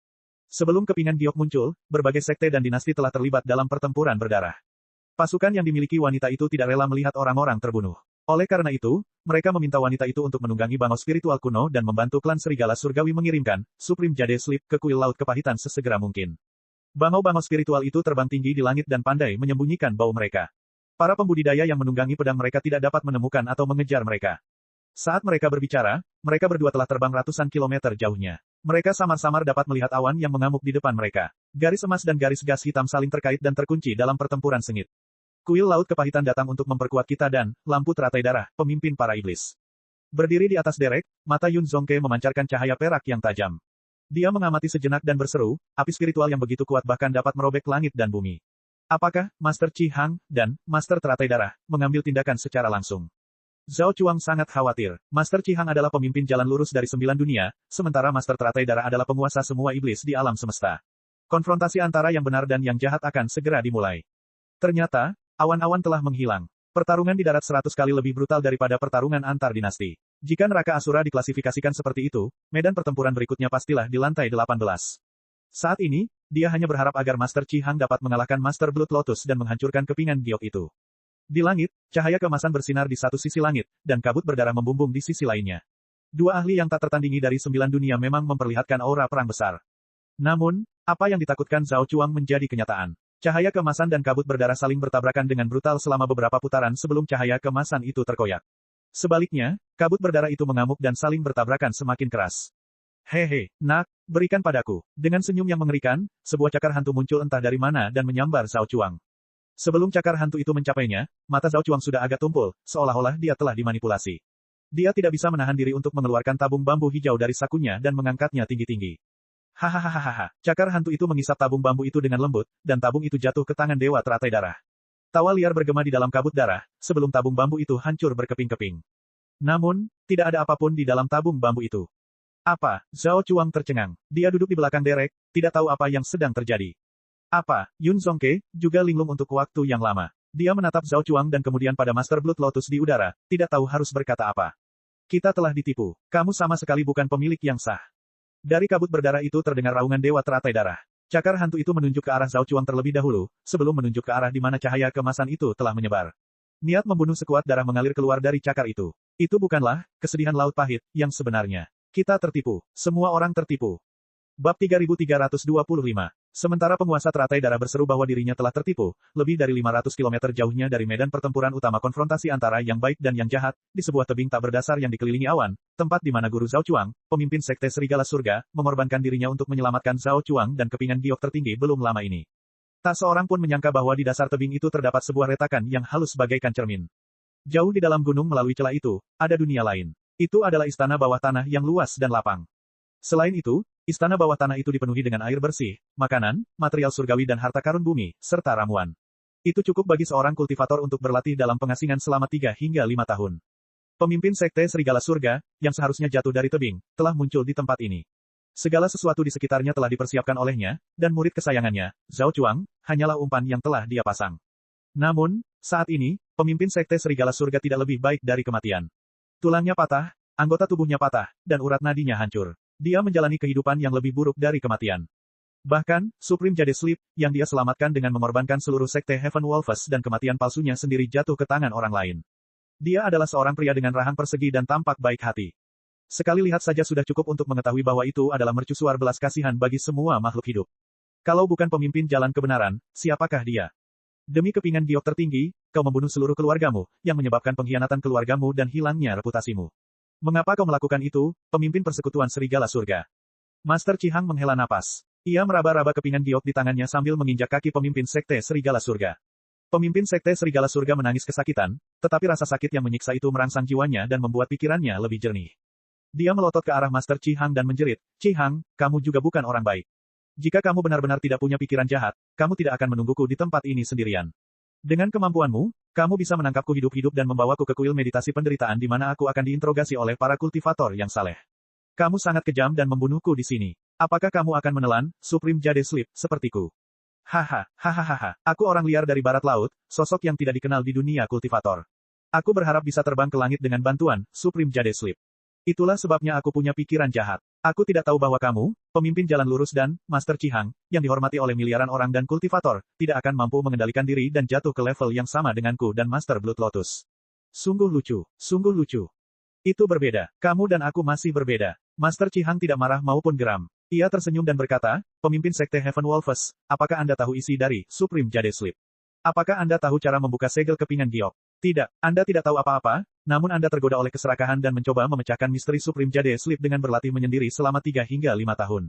Sebelum kepingan giok muncul, berbagai sekte dan dinasti telah terlibat dalam pertempuran berdarah. Pasukan yang dimiliki wanita itu tidak rela melihat orang-orang terbunuh. Oleh karena itu, mereka meminta wanita itu untuk menunggangi bangau spiritual kuno dan membantu klan serigala surgawi mengirimkan Supreme Jade Sleep ke kuil laut kepahitan sesegera mungkin. Bangau-bangau spiritual itu terbang tinggi di langit dan pandai menyembunyikan bau mereka. Para pembudidaya yang menunggangi pedang mereka tidak dapat menemukan atau mengejar mereka. Saat mereka berbicara, mereka berdua telah terbang ratusan kilometer jauhnya. Mereka samar-samar dapat melihat awan yang mengamuk di depan mereka. Garis emas dan garis gas hitam saling terkait dan terkunci dalam pertempuran sengit. Kuil laut kepahitan datang untuk memperkuat kita dan, lampu teratai darah, pemimpin para iblis. Berdiri di atas derek, mata Yun Zongke memancarkan cahaya perak yang tajam. Dia mengamati sejenak dan berseru, api spiritual yang begitu kuat bahkan dapat merobek langit dan bumi. Apakah Master Qi Hang dan Master Teratai Darah mengambil tindakan secara langsung? Zhao Chuang sangat khawatir. Master Qi Hang adalah pemimpin jalan lurus dari 9 dunia, sementara Master Teratai Darah adalah penguasa semua iblis di alam semesta. Konfrontasi antara yang benar dan yang jahat akan segera dimulai. Ternyata, awan-awan telah menghilang. Pertarungan di darat 100 kali lebih brutal daripada pertarungan antar dinasti. Jika neraka Asura diklasifikasikan seperti itu, medan pertempuran berikutnya pastilah di lantai 18. Saat ini, dia hanya berharap agar Master Qi Hang dapat mengalahkan Master Blood Lotus dan menghancurkan kepingan giok itu. Di langit, cahaya keemasan bersinar di satu sisi langit, dan kabut berdarah membumbung di sisi lainnya. Dua ahli yang tak tertandingi dari 9 dunia memang memperlihatkan aura perang besar. Namun, apa yang ditakutkan Zhao Chuang menjadi kenyataan. Cahaya keemasan dan kabut berdarah saling bertabrakan dengan brutal selama beberapa putaran sebelum cahaya keemasan itu terkoyak. Sebaliknya, kabut berdarah itu mengamuk dan saling bertabrakan semakin keras. Hehe, nak, berikan padaku. Dengan senyum yang mengerikan, sebuah cakar hantu muncul entah dari mana dan menyambar Zhao Chuang. Sebelum cakar hantu itu mencapainya, mata Zhao Chuang sudah agak tumpul, seolah-olah dia telah dimanipulasi. Dia tidak bisa menahan diri untuk mengeluarkan tabung bambu hijau dari sakunya dan mengangkatnya tinggi-tinggi. Hahaha, cakar hantu itu mengisap tabung bambu itu dengan lembut, dan tabung itu jatuh ke tangan Dewa Teratai Darah. Tawa liar bergema di dalam kabut darah, sebelum tabung bambu itu hancur berkeping-keping. Namun, tidak ada apapun di dalam tabung bambu itu. Apa? Zhao Chuang tercengang. Dia duduk di belakang derek, tidak tahu apa yang sedang terjadi. Apa? Yun Zongke, juga linglung untuk waktu yang lama. Dia menatap Zhao Chuang dan kemudian pada Master Blood Lotus di udara, tidak tahu harus berkata apa. Kita telah ditipu. Kamu sama sekali bukan pemilik yang sah. Dari kabut berdarah itu terdengar raungan Dewa Teratai Darah. Cakar hantu itu menunjuk ke arah Zhao Chuang terlebih dahulu, sebelum menunjuk ke arah di mana cahaya keemasan itu telah menyebar. Niat membunuh sekuat darah mengalir keluar dari cakar itu. Itu bukanlah kesedihan laut pahit yang sebenarnya. Kita tertipu. Semua orang tertipu. Bab 3325. Sementara penguasa teratai darah berseru bahwa dirinya telah tertipu, lebih dari 500 km jauhnya dari medan pertempuran utama konfrontasi antara yang baik dan yang jahat, di sebuah tebing tak berdasar yang dikelilingi awan, tempat di mana Guru Zhao Chuang, pemimpin sekte Serigala Surga, mengorbankan dirinya untuk menyelamatkan Zhao Chuang dan kepingan giok tertinggi belum lama ini. Tak seorang pun menyangka bahwa di dasar tebing itu terdapat sebuah retakan yang halus bagaikan cermin. Jauh di dalam gunung melalui celah itu, ada dunia lain. Itu adalah istana bawah tanah yang luas dan lapang. Selain itu, istana bawah tanah itu dipenuhi dengan air bersih, makanan, material surgawi dan harta karun bumi, serta ramuan. Itu cukup bagi seorang kultivator untuk berlatih dalam pengasingan selama 3 hingga 5 tahun. Pemimpin sekte Serigala Surga, yang seharusnya jatuh dari tebing, telah muncul di tempat ini. Segala sesuatu di sekitarnya telah dipersiapkan olehnya, dan murid kesayangannya, Zhao Chuang, hanyalah umpan yang telah dia pasang. Namun, saat ini, pemimpin sekte Serigala Surga tidak lebih baik dari kematian. Tulangnya patah, anggota tubuhnya patah, dan urat nadinya hancur. Dia menjalani kehidupan yang lebih buruk dari kematian. Bahkan, Supreme Jade Sleep, yang dia selamatkan dengan mengorbankan seluruh sekte Heaven Wolves dan kematian palsunya sendiri jatuh ke tangan orang lain. Dia adalah seorang pria dengan rahang persegi dan tampak baik hati. Sekali lihat saja sudah cukup untuk mengetahui bahwa itu adalah mercusuar belas kasihan bagi semua makhluk hidup. Kalau bukan pemimpin jalan kebenaran, siapakah dia? Demi kepingan giok tertinggi, kau membunuh seluruh keluargamu, yang menyebabkan pengkhianatan keluargamu dan hilangnya reputasimu. Mengapa kau melakukan itu, pemimpin persekutuan Serigala Surga? Master Qi Hang menghela napas. Ia meraba-raba kepingan giok di tangannya sambil menginjak kaki pemimpin sekte Serigala Surga. Pemimpin sekte Serigala Surga menangis kesakitan, tetapi rasa sakit yang menyiksa itu merangsang jiwanya dan membuat pikirannya lebih jernih. Dia melotot ke arah Master Qi Hang dan menjerit, Qi Hang, kamu juga bukan orang baik. Jika kamu benar-benar tidak punya pikiran jahat, kamu tidak akan menungguku di tempat ini sendirian. Dengan kemampuanmu, kamu bisa menangkapku hidup-hidup dan membawaku ke kuil meditasi penderitaan di mana aku akan diinterogasi oleh para kultivator yang saleh. Kamu sangat kejam dan membunuhku di sini. Apakah kamu akan menelan, Supreme Jade Sleep, sepertiku? Hahaha, aku orang liar dari barat laut, sosok yang tidak dikenal di dunia kultivator. Aku berharap bisa terbang ke langit dengan bantuan, Supreme Jade Sleep. Itulah sebabnya aku punya pikiran jahat. Aku tidak tahu bahwa kamu, pemimpin jalan lurus dan, Master Qi Hang, yang dihormati oleh miliaran orang dan kultivator, tidak akan mampu mengendalikan diri dan jatuh ke level yang sama denganku dan Master Blood Lotus. Sungguh lucu, sungguh lucu. Itu berbeda. Kamu dan aku masih berbeda. Master Qi Hang tidak marah maupun geram. Ia tersenyum dan berkata, pemimpin Sekte Heaven Wolves, apakah Anda tahu isi dari Supreme Jade Sleep? Apakah Anda tahu cara membuka segel kepingan giok? Tidak, Anda tidak tahu apa-apa, namun Anda tergoda oleh keserakahan dan mencoba memecahkan misteri Supreme Jade Sleep dengan berlatih menyendiri selama 3 hingga 5 tahun.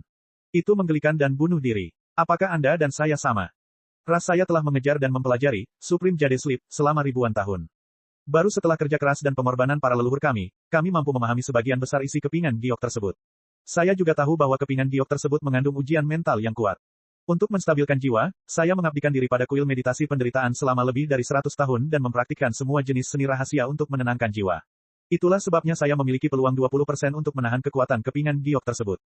Itu menggelikan dan bunuh diri. Apakah Anda dan saya sama? Ras saya telah mengejar dan mempelajari Supreme Jade Sleep selama ribuan tahun. Baru setelah kerja keras dan pengorbanan para leluhur kami mampu memahami sebagian besar isi kepingan giok tersebut. Saya juga tahu bahwa kepingan giok tersebut mengandung ujian mental yang kuat. Untuk menstabilkan jiwa, saya mengabdikan diri pada kuil meditasi penderitaan selama lebih dari 100 tahun dan mempraktikkan semua jenis seni rahasia untuk menenangkan jiwa. Itulah sebabnya saya memiliki peluang 20% untuk menahan kekuatan kepingan giok tersebut.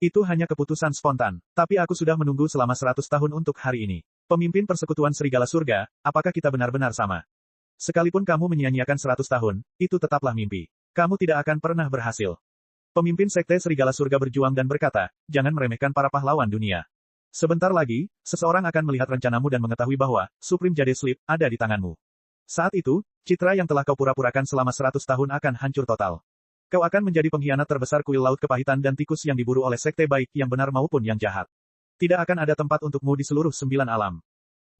Itu hanya keputusan spontan, tapi aku sudah menunggu selama 100 tahun untuk hari ini. Pemimpin Persekutuan Serigala Surga, apakah kita benar-benar sama? Sekalipun kamu menyia-nyiakan 100 tahun, itu tetaplah mimpi. Kamu tidak akan pernah berhasil. Pemimpin Sekte Serigala Surga berjuang dan berkata, jangan meremehkan para pahlawan dunia. Sebentar lagi, seseorang akan melihat rencanamu dan mengetahui bahwa Supreme Jade Sleep ada di tanganmu. Saat itu, citra yang telah kau pura-purakan selama 100 tahun akan hancur total. Kau akan menjadi pengkhianat terbesar kuil laut kepahitan dan tikus yang diburu oleh sekte baik yang benar maupun yang jahat. Tidak akan ada tempat untukmu di seluruh 9 alam.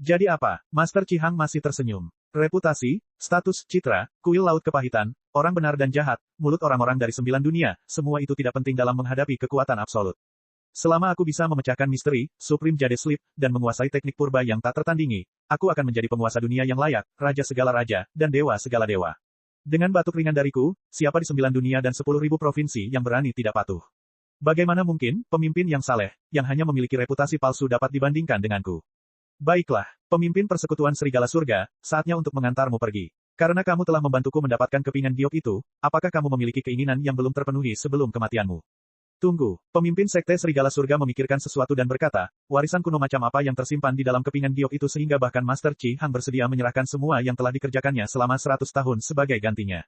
Jadi apa? Master Qi Hang masih tersenyum. Reputasi, status, citra, kuil laut kepahitan, orang benar dan jahat, mulut orang-orang dari 9 dunia, semua itu tidak penting dalam menghadapi kekuatan absolut. Selama aku bisa memecahkan misteri, Supreme Jade Sleep, dan menguasai teknik purba yang tak tertandingi, aku akan menjadi penguasa dunia yang layak, raja segala raja, dan dewa segala dewa. Dengan batuk ringan dariku, siapa di 9 dunia dan 10.000 provinsi yang berani tidak patuh? Bagaimana mungkin, pemimpin yang saleh, yang hanya memiliki reputasi palsu dapat dibandingkan denganku? Baiklah, pemimpin Persekutuan Serigala Surga, saatnya untuk mengantarmu pergi. Karena kamu telah membantuku mendapatkan kepingan giok itu, apakah kamu memiliki keinginan yang belum terpenuhi sebelum kematianmu? Tunggu, pemimpin Sekte Serigala Surga memikirkan sesuatu dan berkata, warisan kuno macam apa yang tersimpan di dalam kepingan giok itu sehingga bahkan Master Qi Hang bersedia menyerahkan semua yang telah dikerjakannya selama 100 tahun sebagai gantinya.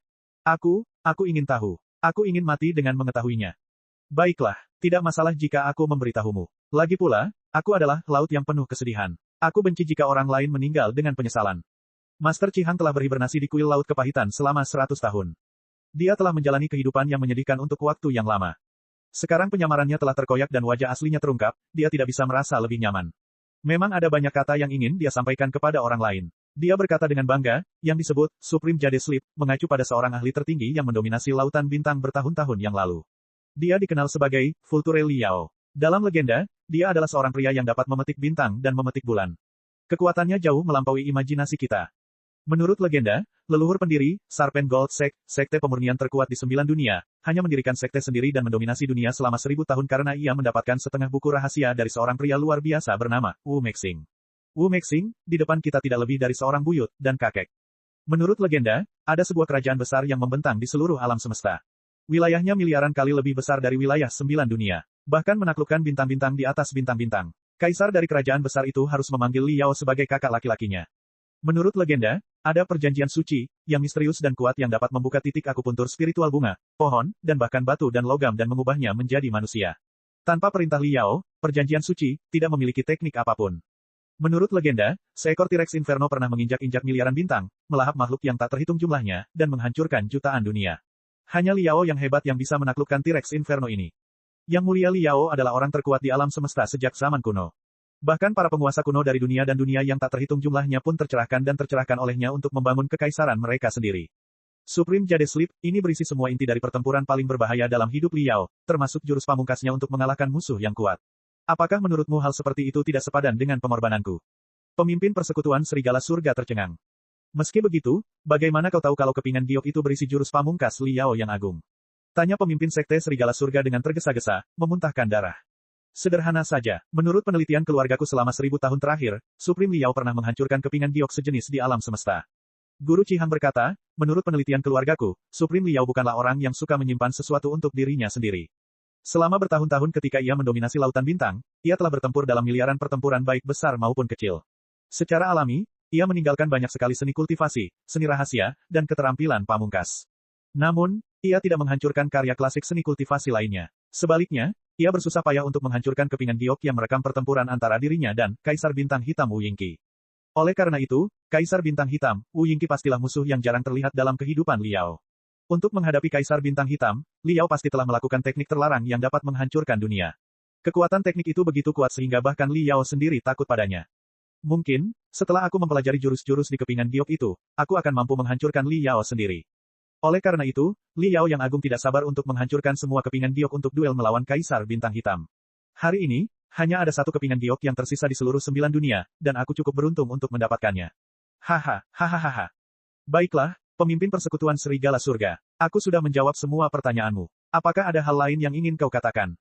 Aku ingin tahu. Aku ingin mati dengan mengetahuinya. Baiklah, tidak masalah jika aku memberitahumu. Lagi pula, aku adalah laut yang penuh kesedihan. Aku benci jika orang lain meninggal dengan penyesalan. Master Qi Hang telah berhibernasi di kuil laut kepahitan selama 100 tahun. Dia telah menjalani kehidupan yang menyedihkan untuk waktu yang lama. Sekarang penyamarannya telah terkoyak dan wajah aslinya terungkap, dia tidak bisa merasa lebih nyaman. Memang ada banyak kata yang ingin dia sampaikan kepada orang lain. Dia berkata dengan bangga, yang disebut Supreme Jade Sleep, mengacu pada seorang ahli tertinggi yang mendominasi lautan bintang bertahun-tahun yang lalu. Dia dikenal sebagai Vulture Liao. Dalam legenda, dia adalah seorang pria yang dapat memetik bintang dan memetik bulan. Kekuatannya jauh melampaui imajinasi kita. Menurut legenda, leluhur pendiri, Serpent Gold Sect, sekte pemurnian terkuat di 9 dunia, hanya mendirikan sekte sendiri dan mendominasi dunia selama 1000 tahun karena ia mendapatkan setengah buku rahasia dari seorang pria luar biasa bernama Wu Mexing. Wu Mexing, di depan kita tidak lebih dari seorang buyut dan kakek. Menurut legenda, ada sebuah kerajaan besar yang membentang di seluruh alam semesta. Wilayahnya miliaran kali lebih besar dari wilayah 9 dunia. Bahkan menaklukkan bintang-bintang di atas bintang-bintang. Kaisar dari kerajaan besar itu harus memanggil Liao sebagai kakak laki-lakinya. Menurut legenda, ada perjanjian suci, yang misterius dan kuat yang dapat membuka titik akupuntur spiritual bunga, pohon, dan bahkan batu dan logam dan mengubahnya menjadi manusia. Tanpa perintah Liao, perjanjian suci, tidak memiliki teknik apapun. Menurut legenda, seekor T-Rex Inferno pernah menginjak-injak miliaran bintang, melahap makhluk yang tak terhitung jumlahnya, dan menghancurkan jutaan dunia. Hanya Liao yang hebat yang bisa menaklukkan T-Rex Inferno ini. Yang mulia Liao adalah orang terkuat di alam semesta sejak zaman kuno. Bahkan para penguasa kuno dari dunia dan dunia yang tak terhitung jumlahnya pun tercerahkan olehnya untuk membangun kekaisaran mereka sendiri. Supreme Jade Sleep, ini berisi semua inti dari pertempuran paling berbahaya dalam hidup Liao, termasuk jurus pamungkasnya untuk mengalahkan musuh yang kuat. Apakah menurutmu hal seperti itu tidak sepadan dengan pengorbananku? Pemimpin Persekutuan Serigala Surga tercengang. Meski begitu, bagaimana kau tahu kalau kepingan giok itu berisi jurus pamungkas Liao yang agung? Tanya pemimpin Sekte Serigala Surga dengan tergesa-gesa, memuntahkan darah. Sederhana saja, menurut penelitian keluargaku selama 1000 tahun terakhir, Supreme Liao pernah menghancurkan kepingan giok sejenis di alam semesta. Guru Qi Hang berkata, menurut penelitian keluargaku, Supreme Liao bukanlah orang yang suka menyimpan sesuatu untuk dirinya sendiri. Selama bertahun-tahun ketika ia mendominasi lautan bintang, ia telah bertempur dalam miliaran pertempuran baik besar maupun kecil. Secara alami, ia meninggalkan banyak sekali seni kultivasi, seni rahasia, dan keterampilan pamungkas. Namun, ia tidak menghancurkan karya klasik seni kultivasi lainnya. Sebaliknya, ia bersusah payah untuk menghancurkan kepingan giok yang merekam pertempuran antara dirinya dan Kaisar Bintang Hitam Wu Yingqi. Oleh karena itu, Kaisar Bintang Hitam, Wu Yingqi pastilah musuh yang jarang terlihat dalam kehidupan Liao. Untuk menghadapi Kaisar Bintang Hitam, Liao pasti telah melakukan teknik terlarang yang dapat menghancurkan dunia. Kekuatan teknik itu begitu kuat sehingga bahkan Liao sendiri takut padanya. Mungkin, setelah aku mempelajari jurus-jurus di kepingan giok itu, aku akan mampu menghancurkan Liao sendiri. Oleh karena itu, Liao yang agung tidak sabar untuk menghancurkan semua kepingan giok untuk duel melawan Kaisar Bintang Hitam. Hari ini, hanya ada satu kepingan giok yang tersisa di seluruh 9 dunia, dan aku cukup beruntung untuk mendapatkannya. Hahaha. Baiklah, pemimpin persekutuan Serigala Surga. Aku sudah menjawab semua pertanyaanmu. Apakah ada hal lain yang ingin kau katakan?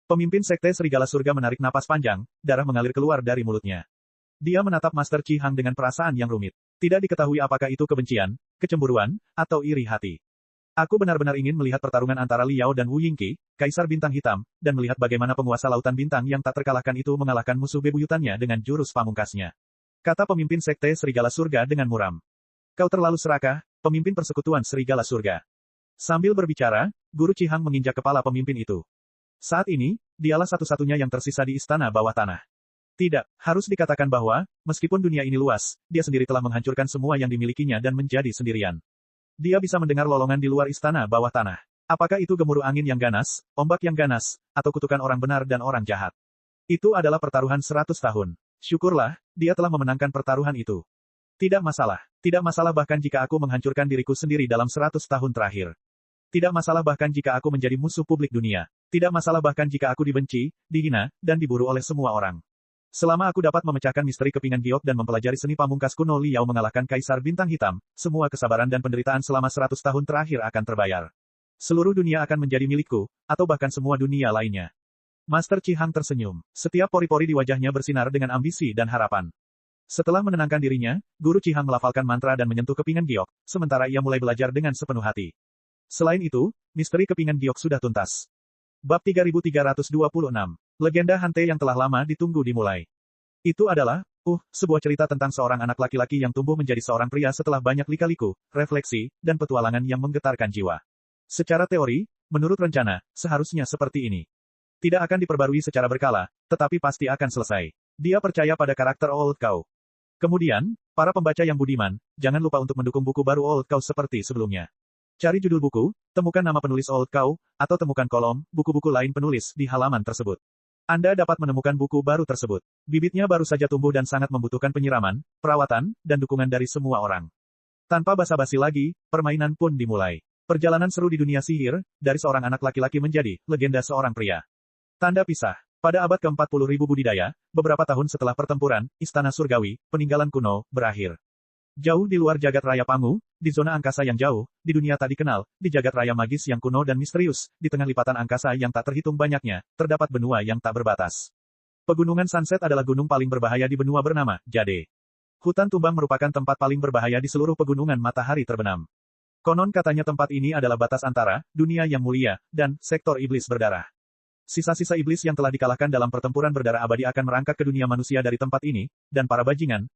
Pemimpin Sekte Serigala Surga menarik napas panjang, darah mengalir keluar dari mulutnya. Dia menatap Master Qi Hang dengan perasaan yang rumit. Tidak diketahui apakah itu kebencian, kecemburuan, atau iri hati. Aku benar-benar ingin melihat pertarungan antara Liao dan Wu Yingqi, Kaisar Bintang Hitam, dan melihat bagaimana penguasa Lautan Bintang yang tak terkalahkan itu mengalahkan musuh bebuyutannya dengan jurus pamungkasnya. Kata pemimpin Sekte Serigala Surga dengan muram. Kau terlalu serakah, pemimpin persekutuan Serigala Surga. Sambil berbicara, Guru Qi Hang menginjak kepala pemimpin itu. Saat ini, dialah satu-satunya yang tersisa di istana bawah tanah. Tidak, harus dikatakan bahwa, meskipun dunia ini luas, dia sendiri telah menghancurkan semua yang dimilikinya dan menjadi sendirian. Dia bisa mendengar lolongan di luar istana bawah tanah. Apakah itu gemuruh angin yang ganas, ombak yang ganas, atau kutukan orang benar dan orang jahat? Itu adalah pertaruhan 100 tahun. Syukurlah, dia telah memenangkan pertaruhan itu. Tidak masalah bahkan jika aku menghancurkan diriku sendiri dalam 100 tahun terakhir. Tidak masalah bahkan jika aku menjadi musuh publik dunia. Tidak masalah bahkan jika aku dibenci, dihina, dan diburu oleh semua orang. Selama aku dapat memecahkan misteri kepingan giok dan mempelajari seni pamungkas kuno Liao mengalahkan Kaisar Bintang Hitam, semua kesabaran dan penderitaan selama 100 tahun terakhir akan terbayar. Seluruh dunia akan menjadi milikku, atau bahkan semua dunia lainnya. Master Qi Hang tersenyum. Setiap pori-pori di wajahnya bersinar dengan ambisi dan harapan. Setelah menenangkan dirinya, Guru Qi Hang melafalkan mantra dan menyentuh kepingan giok, sementara ia mulai belajar dengan sepenuh hati. Selain itu, misteri kepingan giok sudah tuntas. Bab 3326. Legenda Hante yang telah lama ditunggu dimulai. Itu adalah, sebuah cerita tentang seorang anak laki-laki yang tumbuh menjadi seorang pria setelah banyak lika-liku, refleksi, dan petualangan yang menggetarkan jiwa. Secara teori, menurut rencana, seharusnya seperti ini. Tidak akan diperbarui secara berkala, tetapi pasti akan selesai. Dia percaya pada karakter Old Cow. Kemudian, para pembaca yang budiman, jangan lupa untuk mendukung buku baru Old Cow seperti sebelumnya. Cari judul buku, temukan nama penulis Old Cow, atau temukan kolom, buku-buku lain penulis di halaman tersebut. Anda dapat menemukan buku baru tersebut. Bibitnya baru saja tumbuh dan sangat membutuhkan penyiraman, perawatan, dan dukungan dari semua orang. Tanpa basa-basi lagi, permainan pun dimulai. Perjalanan seru di dunia sihir, dari seorang anak laki-laki menjadi legenda seorang pria. Tanda pisah. Pada abad ke-40.000 budidaya, beberapa tahun setelah pertempuran, Istana Surgawi, peninggalan kuno, berakhir. Jauh di luar jagat raya Pangu, di zona angkasa yang jauh, di dunia tak dikenal, di jagat raya magis yang kuno dan misterius, di tengah lipatan angkasa yang tak terhitung banyaknya, terdapat benua yang tak berbatas. Pegunungan Sunset adalah gunung paling berbahaya di benua bernama Jade. Hutan Tumbang merupakan tempat paling berbahaya di seluruh pegunungan matahari terbenam. Konon katanya tempat ini adalah batas antara dunia yang mulia dan sektor iblis berdarah. Sisa-sisa iblis yang telah dikalahkan dalam pertempuran berdarah abadi akan merangkak ke dunia manusia dari tempat ini, dan para bajingan,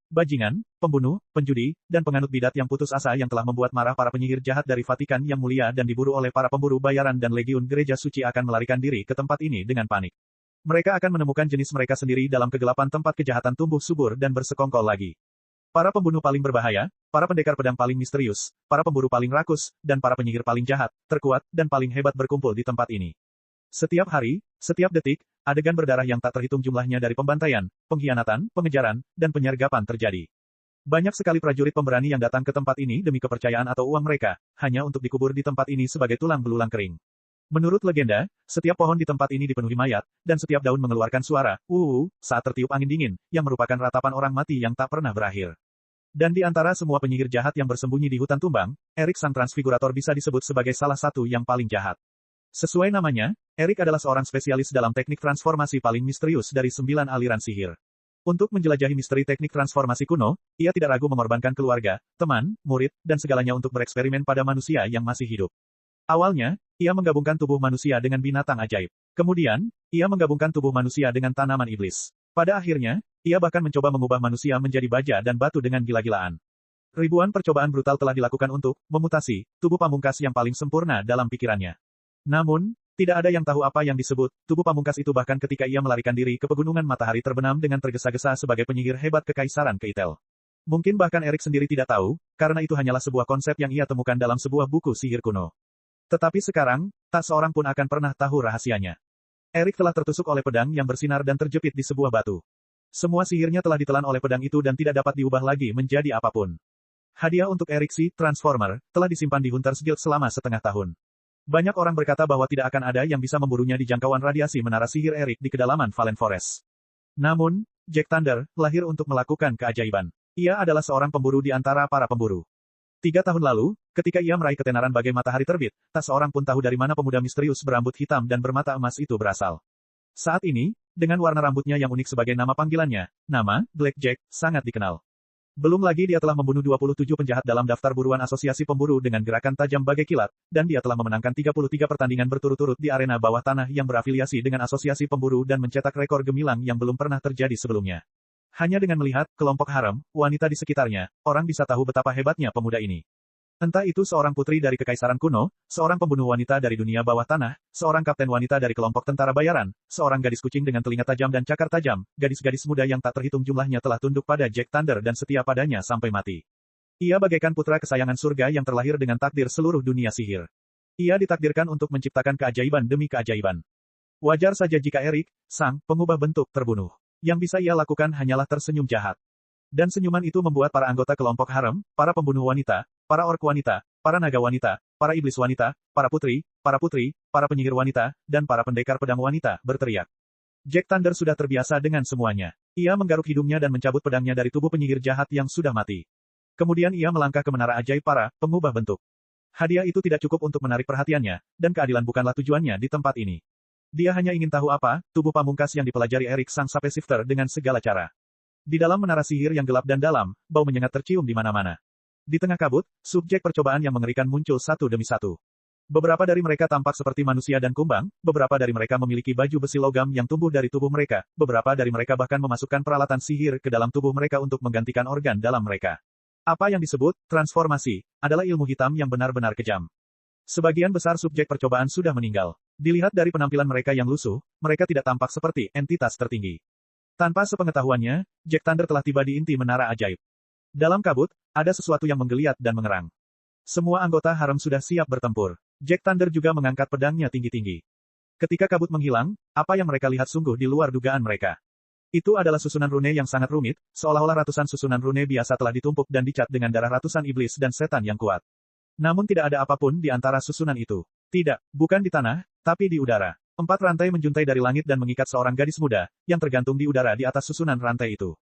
pembunuh, penjudi, dan penganut bidat yang putus asa yang telah membuat marah para penyihir jahat dari Vatikan yang mulia dan diburu oleh para pemburu bayaran dan legiun gereja suci akan melarikan diri ke tempat ini dengan panik. Mereka akan menemukan jenis mereka sendiri dalam kegelapan tempat kejahatan tumbuh subur dan bersekongkol lagi. Para pembunuh paling berbahaya, para pendekar pedang paling misterius, para pemburu paling rakus, dan para penyihir paling jahat, terkuat, dan paling hebat berkumpul di tempat ini. Setiap hari, setiap detik, adegan berdarah yang tak terhitung jumlahnya dari pembantaian, pengkhianatan, pengejaran, dan penyergapan terjadi. Banyak sekali prajurit pemberani yang datang ke tempat ini demi kepercayaan atau uang mereka, hanya untuk dikubur di tempat ini sebagai tulang belulang kering. Menurut legenda, setiap pohon di tempat ini dipenuhi mayat, dan setiap daun mengeluarkan suara, saat tertiup angin dingin, yang merupakan ratapan orang mati yang tak pernah berakhir. Dan di antara semua penyihir jahat yang bersembunyi di hutan tumbang, Erik Sang Transfigurator bisa disebut sebagai salah satu yang paling jahat. Sesuai namanya, Erik adalah seorang spesialis dalam teknik transformasi paling misterius dari 9 aliran sihir. Untuk menjelajahi misteri teknik transformasi kuno, ia tidak ragu mengorbankan keluarga, teman, murid, dan segalanya untuk bereksperimen pada manusia yang masih hidup. Awalnya, ia menggabungkan tubuh manusia dengan binatang ajaib. Kemudian, ia menggabungkan tubuh manusia dengan tanaman iblis. Pada akhirnya, ia bahkan mencoba mengubah manusia menjadi baja dan batu dengan gila-gilaan. Ribuan percobaan brutal telah dilakukan untuk memutasi tubuh pamungkas yang paling sempurna dalam pikirannya. Namun, tidak ada yang tahu apa yang disebut tubuh pamungkas itu bahkan ketika ia melarikan diri ke pegunungan matahari terbenam dengan tergesa-gesa sebagai penyihir hebat kekaisaran Keitel. Mungkin bahkan Erik sendiri tidak tahu, karena itu hanyalah sebuah konsep yang ia temukan dalam sebuah buku sihir kuno. Tetapi sekarang, tak seorang pun akan pernah tahu rahasianya. Erik telah tertusuk oleh pedang yang bersinar dan terjepit di sebuah batu. Semua sihirnya telah ditelan oleh pedang itu dan tidak dapat diubah lagi menjadi apapun. Hadiah untuk Erik si Transformer telah disimpan di Hunters Guild selama setengah tahun. Banyak orang berkata bahwa tidak akan ada yang bisa memburunya di jangkauan radiasi menara sihir Erik di kedalaman Valen Forest. Namun, Jack Thunder lahir untuk melakukan keajaiban. Ia adalah seorang pemburu di antara para pemburu. 3 tahun lalu, ketika ia meraih ketenaran bagai matahari terbit, tak seorang pun tahu dari mana pemuda misterius berambut hitam dan bermata emas itu berasal. Saat ini, dengan warna rambutnya yang unik sebagai nama panggilannya, nama, Black Jack, sangat dikenal. Belum lagi dia telah membunuh 27 penjahat dalam daftar buruan asosiasi pemburu dengan gerakan tajam bagai kilat, dan dia telah memenangkan 33 pertandingan berturut-turut di arena bawah tanah yang berafiliasi dengan asosiasi pemburu dan mencetak rekor gemilang yang belum pernah terjadi sebelumnya. Hanya dengan melihat kelompok harem, wanita di sekitarnya, orang bisa tahu betapa hebatnya pemuda ini. Entah itu seorang putri dari kekaisaran kuno, seorang pembunuh wanita dari dunia bawah tanah, seorang kapten wanita dari kelompok tentara bayaran, seorang gadis kucing dengan telinga tajam dan cakar tajam, gadis-gadis muda yang tak terhitung jumlahnya telah tunduk pada Jack Thunder dan setia padanya sampai mati. Ia bagaikan putra kesayangan surga yang terlahir dengan takdir seluruh dunia sihir. Ia ditakdirkan untuk menciptakan keajaiban demi keajaiban. Wajar saja jika Erik, sang pengubah bentuk, terbunuh. Yang bisa ia lakukan hanyalah tersenyum jahat. Dan senyuman itu membuat para anggota kelompok harem, para pembunuh wanita, para ork wanita, para naga wanita, para iblis wanita, para putri, para penyihir wanita, dan para pendekar pedang wanita, berteriak. Jack Thunder sudah terbiasa dengan semuanya. Ia menggaruk hidungnya dan mencabut pedangnya dari tubuh penyihir jahat yang sudah mati. Kemudian ia melangkah ke menara ajaib para pengubah bentuk. Hadiah itu tidak cukup untuk menarik perhatiannya, dan keadilan bukanlah tujuannya di tempat ini. Dia hanya ingin tahu apa, tubuh pamungkas yang dipelajari Erik sang Sape Shifter dengan segala cara. Di dalam menara sihir yang gelap dan dalam, bau menyengat tercium di mana-mana. Di tengah kabut, subjek percobaan yang mengerikan muncul satu demi satu. Beberapa dari mereka tampak seperti manusia dan kumbang, beberapa dari mereka memiliki baju besi logam yang tumbuh dari tubuh mereka, beberapa dari mereka bahkan memasukkan peralatan sihir ke dalam tubuh mereka untuk menggantikan organ dalam mereka. Apa yang disebut transformasi adalah ilmu hitam yang benar-benar kejam. Sebagian besar subjek percobaan sudah meninggal. Dilihat dari penampilan mereka yang lusuh, mereka tidak tampak seperti entitas tertinggi. Tanpa sepengetahuannya, Jack Thunder telah tiba di inti menara ajaib. Dalam kabut, ada sesuatu yang menggeliat dan mengerang. Semua anggota harem sudah siap bertempur. Jack Thunder juga mengangkat pedangnya tinggi-tinggi. Ketika kabut menghilang, apa yang mereka lihat sungguh di luar dugaan mereka. Itu adalah susunan rune yang sangat rumit, seolah-olah ratusan susunan rune biasa telah ditumpuk dan dicat dengan darah ratusan iblis dan setan yang kuat. Namun tidak ada apapun di antara susunan itu. Tidak, bukan di tanah, tapi di udara. 4 rantai menjuntai dari langit dan mengikat seorang gadis muda, yang tergantung di udara di atas susunan rantai itu.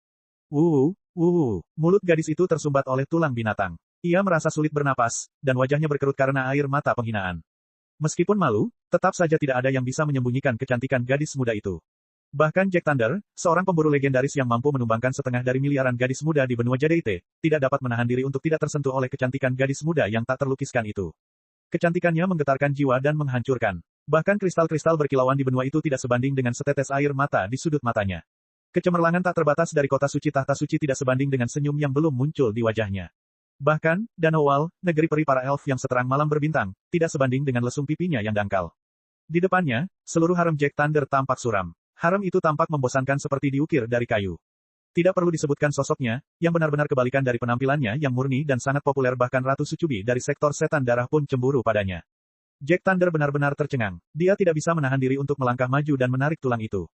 Mulut gadis itu tersumbat oleh tulang binatang. Ia merasa sulit bernapas, dan wajahnya berkerut karena air mata penghinaan. Meskipun malu, tetap saja tidak ada yang bisa menyembunyikan kecantikan gadis muda itu. Bahkan Jack Thunder, seorang pemburu legendaris yang mampu menumbangkan setengah dari miliaran gadis muda di benua Jade, tidak dapat menahan diri untuk tidak tersentuh oleh kecantikan gadis muda yang tak terlukiskan itu. Kecantikannya menggetarkan jiwa dan menghancurkan. Bahkan kristal-kristal berkilauan di benua itu tidak sebanding dengan setetes air mata di sudut matanya. Kecemerlangan tak terbatas dari kota suci tahta suci tidak sebanding dengan senyum yang belum muncul di wajahnya. Bahkan, Danau Wall, negeri peri para elf yang seterang malam berbintang, tidak sebanding dengan lesung pipinya yang dangkal. Di depannya, seluruh harem Jack Thunder tampak suram. Harem itu tampak membosankan seperti diukir dari kayu. Tidak perlu disebutkan sosoknya, yang benar-benar kebalikan dari penampilannya yang murni dan sangat populer bahkan Ratu Sucubi dari sektor setan darah pun cemburu padanya. Jack Thunder benar-benar tercengang. Dia tidak bisa menahan diri untuk melangkah maju dan menarik tulang itu.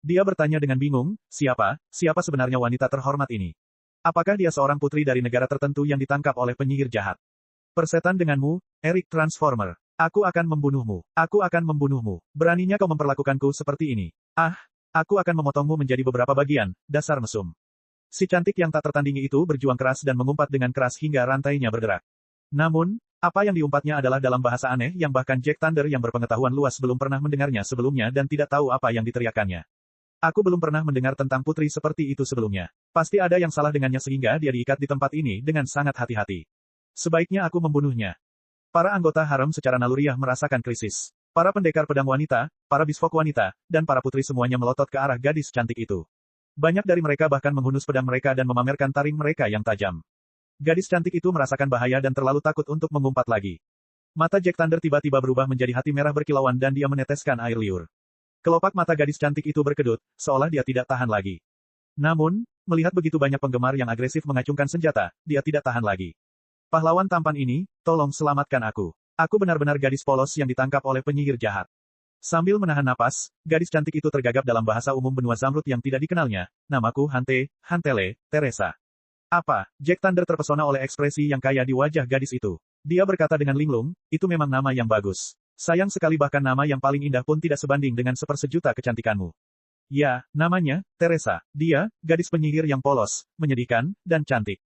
Dia bertanya dengan bingung, siapa sebenarnya wanita terhormat ini? Apakah dia seorang putri dari negara tertentu yang ditangkap oleh penyihir jahat? Persetan denganmu, Erik Transformer. Aku akan membunuhmu. Aku akan membunuhmu. Beraninya kau memperlakukanku seperti ini. Aku akan memotongmu menjadi beberapa bagian, dasar mesum. Si cantik yang tak tertandingi itu berjuang keras dan mengumpat dengan keras hingga rantainya bergerak. Namun, apa yang diumpatnya adalah dalam bahasa aneh yang bahkan Jack Thunder yang berpengetahuan luas belum pernah mendengarnya sebelumnya dan tidak tahu apa yang diteriakannya. Aku belum pernah mendengar tentang putri seperti itu sebelumnya. Pasti ada yang salah dengannya sehingga dia diikat di tempat ini dengan sangat hati-hati. Sebaiknya aku membunuhnya. Para anggota harem secara naluriah merasakan krisis. Para pendekar pedang wanita, para bisfok wanita, dan para putri semuanya melotot ke arah gadis cantik itu. Banyak dari mereka bahkan menghunus pedang mereka dan memamerkan taring mereka yang tajam. Gadis cantik itu merasakan bahaya dan terlalu takut untuk mengumpat lagi. Mata Jack Thunder tiba-tiba berubah menjadi hati merah berkilauan dan dia meneteskan air liur. Kelopak mata gadis cantik itu berkedut, seolah dia tidak tahan lagi. Namun, melihat begitu banyak penggemar yang agresif mengacungkan senjata, dia tidak tahan lagi. Pahlawan tampan ini, tolong selamatkan aku. Aku benar-benar gadis polos yang ditangkap oleh penyihir jahat. Sambil menahan napas, gadis cantik itu tergagap dalam bahasa umum benua Zamrud yang tidak dikenalnya. Namaku Hantele, Teresa. Apa? Jack Thunder terpesona oleh ekspresi yang kaya di wajah gadis itu. Dia berkata dengan linglung, itu memang nama yang bagus. Sayang sekali bahkan nama yang paling indah pun tidak sebanding dengan sepersejuta kecantikanmu. Ya, namanya, Teresa. Dia, gadis penyihir yang polos, menyedihkan, dan cantik.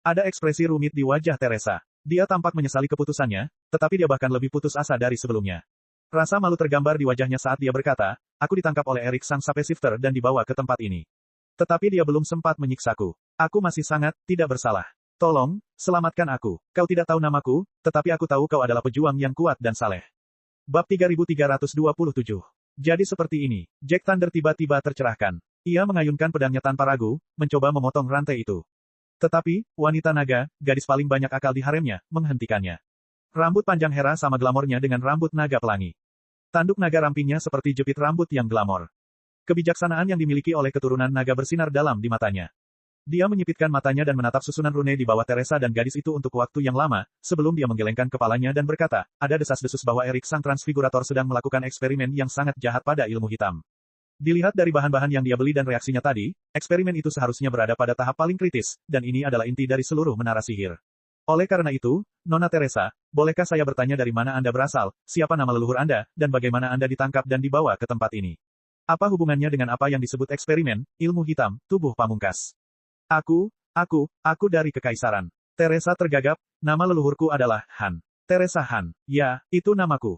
Ada ekspresi rumit di wajah Teresa. Dia tampak menyesali keputusannya, tetapi dia bahkan lebih putus asa dari sebelumnya. Rasa malu tergambar di wajahnya saat dia berkata, aku ditangkap oleh Erik sang sape shifter dan dibawa ke tempat ini. Tetapi dia belum sempat menyiksaku. Aku masih sangat tidak bersalah. Tolong, selamatkan aku. Kau tidak tahu namaku, tetapi aku tahu kau adalah pejuang yang kuat dan saleh. Bab 3327. Jadi seperti ini, Jack Thunder tiba-tiba tercerahkan. Ia mengayunkan pedangnya tanpa ragu, mencoba memotong rantai itu. Tetapi, wanita naga, gadis paling banyak akal di haremnya, menghentikannya. Rambut panjang Hera sama glamornya dengan rambut naga pelangi. Tanduk naga rampingnya seperti jepit rambut yang glamor. Kebijaksanaan yang dimiliki oleh keturunan naga bersinar dalam di matanya. Dia menyipitkan matanya dan menatap susunan rune di bawah Teresa dan gadis itu untuk waktu yang lama, sebelum dia menggelengkan kepalanya dan berkata, ada desas-desus bahwa Erik sang transfigurator sedang melakukan eksperimen yang sangat jahat pada ilmu hitam. Dilihat dari bahan-bahan yang dia beli dan reaksinya tadi, eksperimen itu seharusnya berada pada tahap paling kritis, dan ini adalah inti dari seluruh menara sihir. Oleh karena itu, Nona Teresa, bolehkah saya bertanya dari mana Anda berasal, siapa nama leluhur Anda, dan bagaimana Anda ditangkap dan dibawa ke tempat ini? Apa hubungannya dengan apa yang disebut eksperimen, ilmu hitam, tubuh pamungkas? Aku dari Kekaisaran. Teresa tergagap, nama leluhurku adalah Han. Teresa Han. Ya, itu namaku.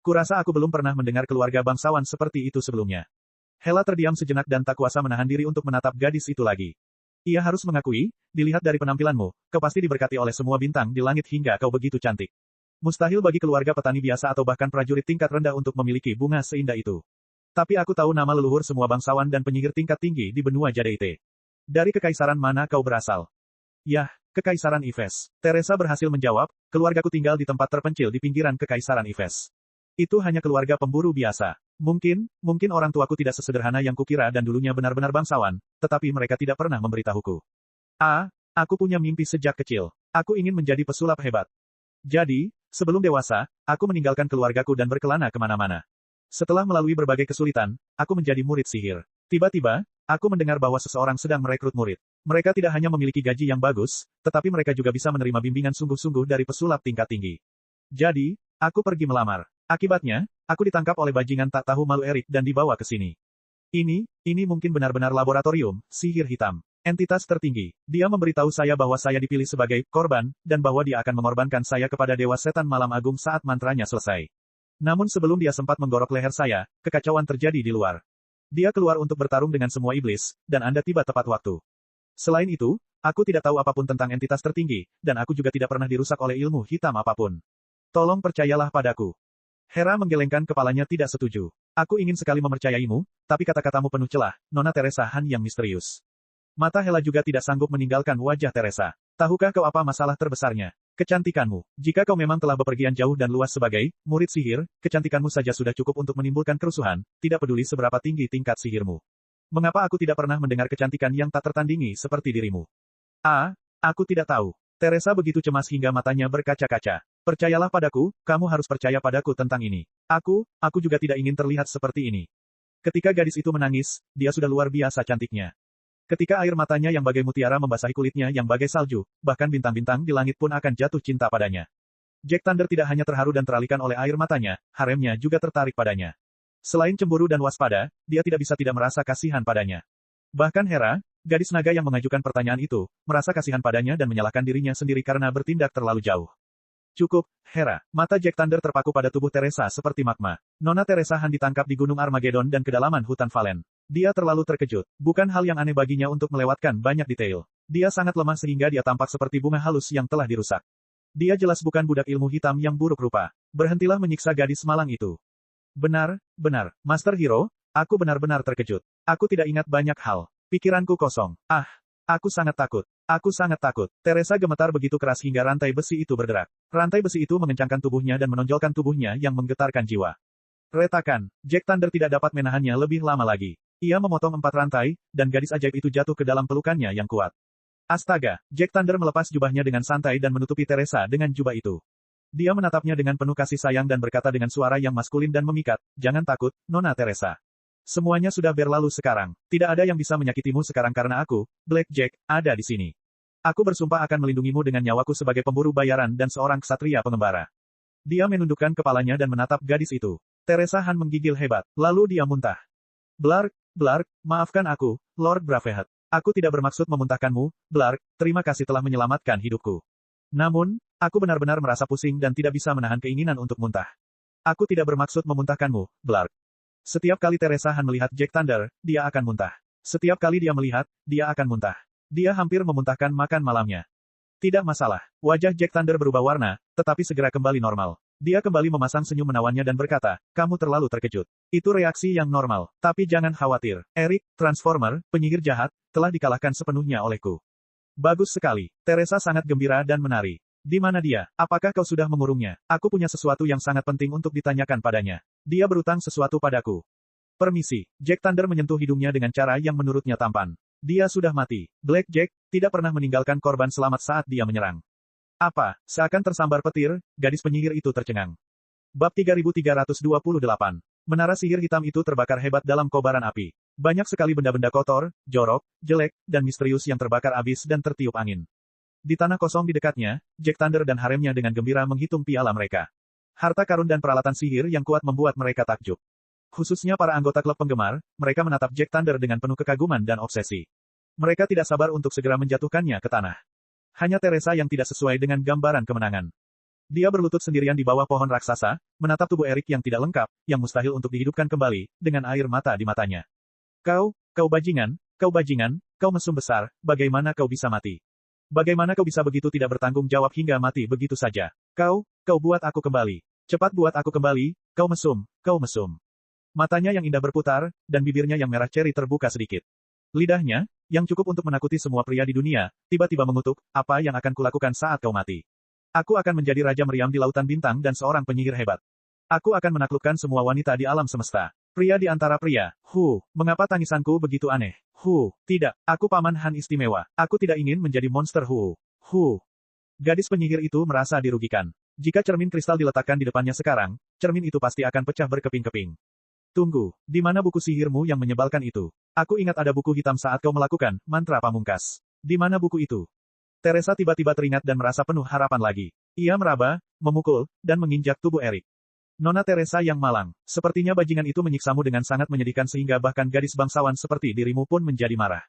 Kurasa aku belum pernah mendengar keluarga bangsawan seperti itu sebelumnya. Hela terdiam sejenak dan tak kuasa menahan diri untuk menatap gadis itu lagi. Ia harus mengakui, dilihat dari penampilanmu, kau pasti diberkati oleh semua bintang di langit hingga kau begitu cantik. Mustahil bagi keluarga petani biasa atau bahkan prajurit tingkat rendah untuk memiliki bunga seindah itu. Tapi aku tahu nama leluhur semua bangsawan dan penyihir tingkat tinggi di benua Jadeite. Dari kekaisaran mana kau berasal? Yah, Kekaisaran Yves. Teresa berhasil menjawab, keluargaku tinggal di tempat terpencil di pinggiran Kekaisaran Yves. Itu hanya keluarga pemburu biasa. Mungkin orang tuaku tidak sesederhana yang kukira dan dulunya benar-benar bangsawan, tetapi mereka tidak pernah memberitahuku. Aku punya mimpi sejak kecil. Aku ingin menjadi pesulap hebat. Jadi, sebelum dewasa, aku meninggalkan keluargaku dan berkelana kemana-mana. Setelah melalui berbagai kesulitan, aku menjadi murid sihir. Tiba-tiba, aku mendengar bahwa seseorang sedang merekrut murid. Mereka tidak hanya memiliki gaji yang bagus, tetapi mereka juga bisa menerima bimbingan sungguh-sungguh dari pesulap tingkat tinggi. Jadi, aku pergi melamar. Akibatnya, aku ditangkap oleh bajingan tak tahu malu Erik dan dibawa ke sini. Ini mungkin benar-benar laboratorium, sihir hitam. Entitas tertinggi. Dia memberitahu saya bahwa saya dipilih sebagai korban, dan bahwa dia akan mengorbankan saya kepada Dewa Setan Malam Agung saat mantranya selesai. Namun sebelum dia sempat menggorok leher saya, kekacauan terjadi di luar. Dia keluar untuk bertarung dengan semua iblis, dan Anda tiba tepat waktu. Selain itu, aku tidak tahu apapun tentang entitas tertinggi, dan aku juga tidak pernah dirusak oleh ilmu hitam apapun. Tolong percayalah padaku. Hera menggelengkan kepalanya tidak setuju. Aku ingin sekali mempercayaimu, tapi kata-katamu penuh celah, Nona Teresa Han yang misterius. Mata Hela juga tidak sanggup meninggalkan wajah Teresa. Tahukah kau apa masalah terbesarnya? Kecantikanmu. Jika kau memang telah bepergian jauh dan luas sebagai murid sihir, kecantikanmu saja sudah cukup untuk menimbulkan kerusuhan, tidak peduli seberapa tinggi tingkat sihirmu. Mengapa aku tidak pernah mendengar kecantikan yang tak tertandingi seperti dirimu? Aku tidak tahu. Teresa begitu cemas hingga matanya berkaca-kaca. Percayalah padaku, kamu harus percaya padaku tentang ini. Aku juga tidak ingin terlihat seperti ini. Ketika gadis itu menangis, dia sudah luar biasa cantiknya. Ketika air matanya yang bagai mutiara membasahi kulitnya yang bagai salju, bahkan bintang-bintang di langit pun akan jatuh cinta padanya. Jack Thunder tidak hanya terharu dan teralihkan oleh air matanya, haremnya juga tertarik padanya. Selain cemburu dan waspada, dia tidak bisa tidak merasa kasihan padanya. Bahkan Hera, gadis naga yang mengajukan pertanyaan itu, merasa kasihan padanya dan menyalahkan dirinya sendiri karena bertindak terlalu jauh. Cukup, Hera. Mata Jack Thunder terpaku pada tubuh Teresa seperti magma. Nona Teresa Han ditangkap di Gunung Armageddon dan kedalaman hutan Valen. Dia terlalu terkejut. Bukan hal yang aneh baginya untuk melewatkan banyak detail. Dia sangat lemah sehingga dia tampak seperti bunga halus yang telah dirusak. Dia jelas bukan budak ilmu hitam yang buruk rupa. Berhentilah menyiksa gadis malang itu. Benar, Master Hero, aku benar-benar terkejut. Aku tidak ingat banyak hal. Pikiranku kosong. Aku sangat takut. Teresa gemetar begitu keras hingga rantai besi itu bergerak. Rantai besi itu mengencangkan tubuhnya dan menonjolkan tubuhnya yang menggetarkan jiwa. Retakan. Jack Thunder tidak dapat menahannya lebih lama lagi. Ia memotong 4 rantai, dan gadis ajaib itu jatuh ke dalam pelukannya yang kuat. Astaga, Jack Thunder melepas jubahnya dengan santai dan menutupi Teresa dengan jubah itu. Dia menatapnya dengan penuh kasih sayang dan berkata dengan suara yang maskulin dan memikat, "Jangan takut, Nona Teresa. Semuanya sudah berlalu sekarang. Tidak ada yang bisa menyakitimu sekarang karena aku, Black Jack, ada di sini. Aku bersumpah akan melindungimu dengan nyawaku sebagai pemburu bayaran dan seorang ksatria pengembara." Dia menundukkan kepalanya dan menatap gadis itu. Teresa Han menggigil hebat, lalu dia muntah. "Blark, Blark, maafkan aku, Lord Braveheart. Aku tidak bermaksud memuntahkanmu, Blark, terima kasih telah menyelamatkan hidupku. Namun, aku benar-benar merasa pusing dan tidak bisa menahan keinginan untuk muntah. Aku tidak bermaksud memuntahkanmu, Blark." Setiap kali Teresa Han melihat Jack Thunder, dia akan muntah. Setiap kali dia melihat, dia akan muntah. Dia hampir memuntahkan makan malamnya. Tidak masalah. Wajah Jack Thunder berubah warna, tetapi segera kembali normal. Dia kembali memasang senyum menawannya dan berkata, "Kamu terlalu terkejut. Itu reaksi yang normal. Tapi jangan khawatir. Eric, Transformer, penyihir jahat, telah dikalahkan sepenuhnya olehku." "Bagus sekali." Teresa sangat gembira dan menari. "Di mana dia? Apakah kau sudah mengurungnya? Aku punya sesuatu yang sangat penting untuk ditanyakan padanya. Dia berutang sesuatu padaku." "Permisi." Jack Thunder menyentuh hidungnya dengan cara yang menurutnya tampan. Dia sudah mati. Black Jack tidak pernah meninggalkan korban selamat saat dia menyerang. "Apa?" Seakan tersambar petir, gadis penyihir itu tercengang. Bab 3328. Menara sihir hitam itu terbakar hebat dalam kobaran api. Banyak sekali benda-benda kotor, jorok, jelek, dan misterius yang terbakar abis dan tertiup angin. Di tanah kosong di dekatnya, Jack Thunder dan haremnya dengan gembira menghitung piala mereka. Harta karun dan peralatan sihir yang kuat membuat mereka takjub. Khususnya para anggota klub penggemar, mereka menatap Jack Thunder dengan penuh kekaguman dan obsesi. Mereka tidak sabar untuk segera menjatuhkannya ke tanah. Hanya Teresa yang tidak sesuai dengan gambaran kemenangan. Dia berlutut sendirian di bawah pohon raksasa, menatap tubuh Eric yang tidak lengkap, yang mustahil untuk dihidupkan kembali, dengan air mata di matanya. Kau bajingan, kau mesum besar, bagaimana kau bisa mati? Bagaimana kau bisa begitu tidak bertanggung jawab hingga mati begitu saja? Kau buat aku kembali. Cepat buat aku kembali, kau mesum. Matanya yang indah berputar, dan bibirnya yang merah ceri terbuka sedikit. Lidahnya, yang cukup untuk menakuti semua pria di dunia, tiba-tiba mengutuk, "Apa yang akan kulakukan saat kau mati? Aku akan menjadi Raja Meriam di Lautan Bintang dan seorang penyihir hebat. Aku akan menaklukkan semua wanita di alam semesta. Pria di antara pria. Mengapa tangisanku begitu aneh? Tidak, aku Paman Han istimewa. Aku tidak ingin menjadi monster. Gadis penyihir itu merasa dirugikan. Jika cermin kristal diletakkan di depannya sekarang, cermin itu pasti akan pecah berkeping-keping. "Tunggu, di mana buku sihirmu yang menyebalkan itu? Aku ingat ada buku hitam saat kau melakukan mantra pamungkas. Di mana buku itu?" Teresa tiba-tiba teringat dan merasa penuh harapan lagi. Ia meraba, memukul, dan menginjak tubuh Eric. "Nona Teresa yang malang, sepertinya bajingan itu menyiksamu dengan sangat menyedihkan sehingga bahkan gadis bangsawan seperti dirimu pun menjadi marah."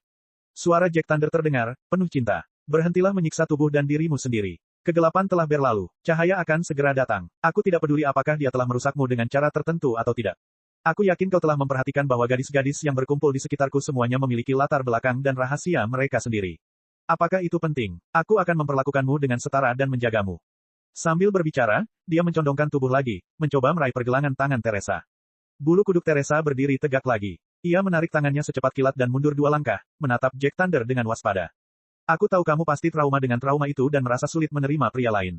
Suara Jack Thunder terdengar, penuh cinta. "Berhentilah menyiksa tubuh dan dirimu sendiri. Kegelapan telah berlalu, cahaya akan segera datang. Aku tidak peduli apakah dia telah merusakmu dengan cara tertentu atau tidak. Aku yakin kau telah memperhatikan bahwa gadis-gadis yang berkumpul di sekitarku semuanya memiliki latar belakang dan rahasia mereka sendiri. Apakah itu penting? Aku akan memperlakukanmu dengan setara dan menjagamu." Sambil berbicara, dia mencondongkan tubuh lagi, mencoba meraih pergelangan tangan Teresa. Bulu kuduk Teresa berdiri tegak lagi. Ia menarik tangannya secepat kilat dan mundur 2 langkah, menatap Jack Thunder dengan waspada. "Aku tahu kamu pasti trauma dengan trauma itu dan merasa sulit menerima pria lain."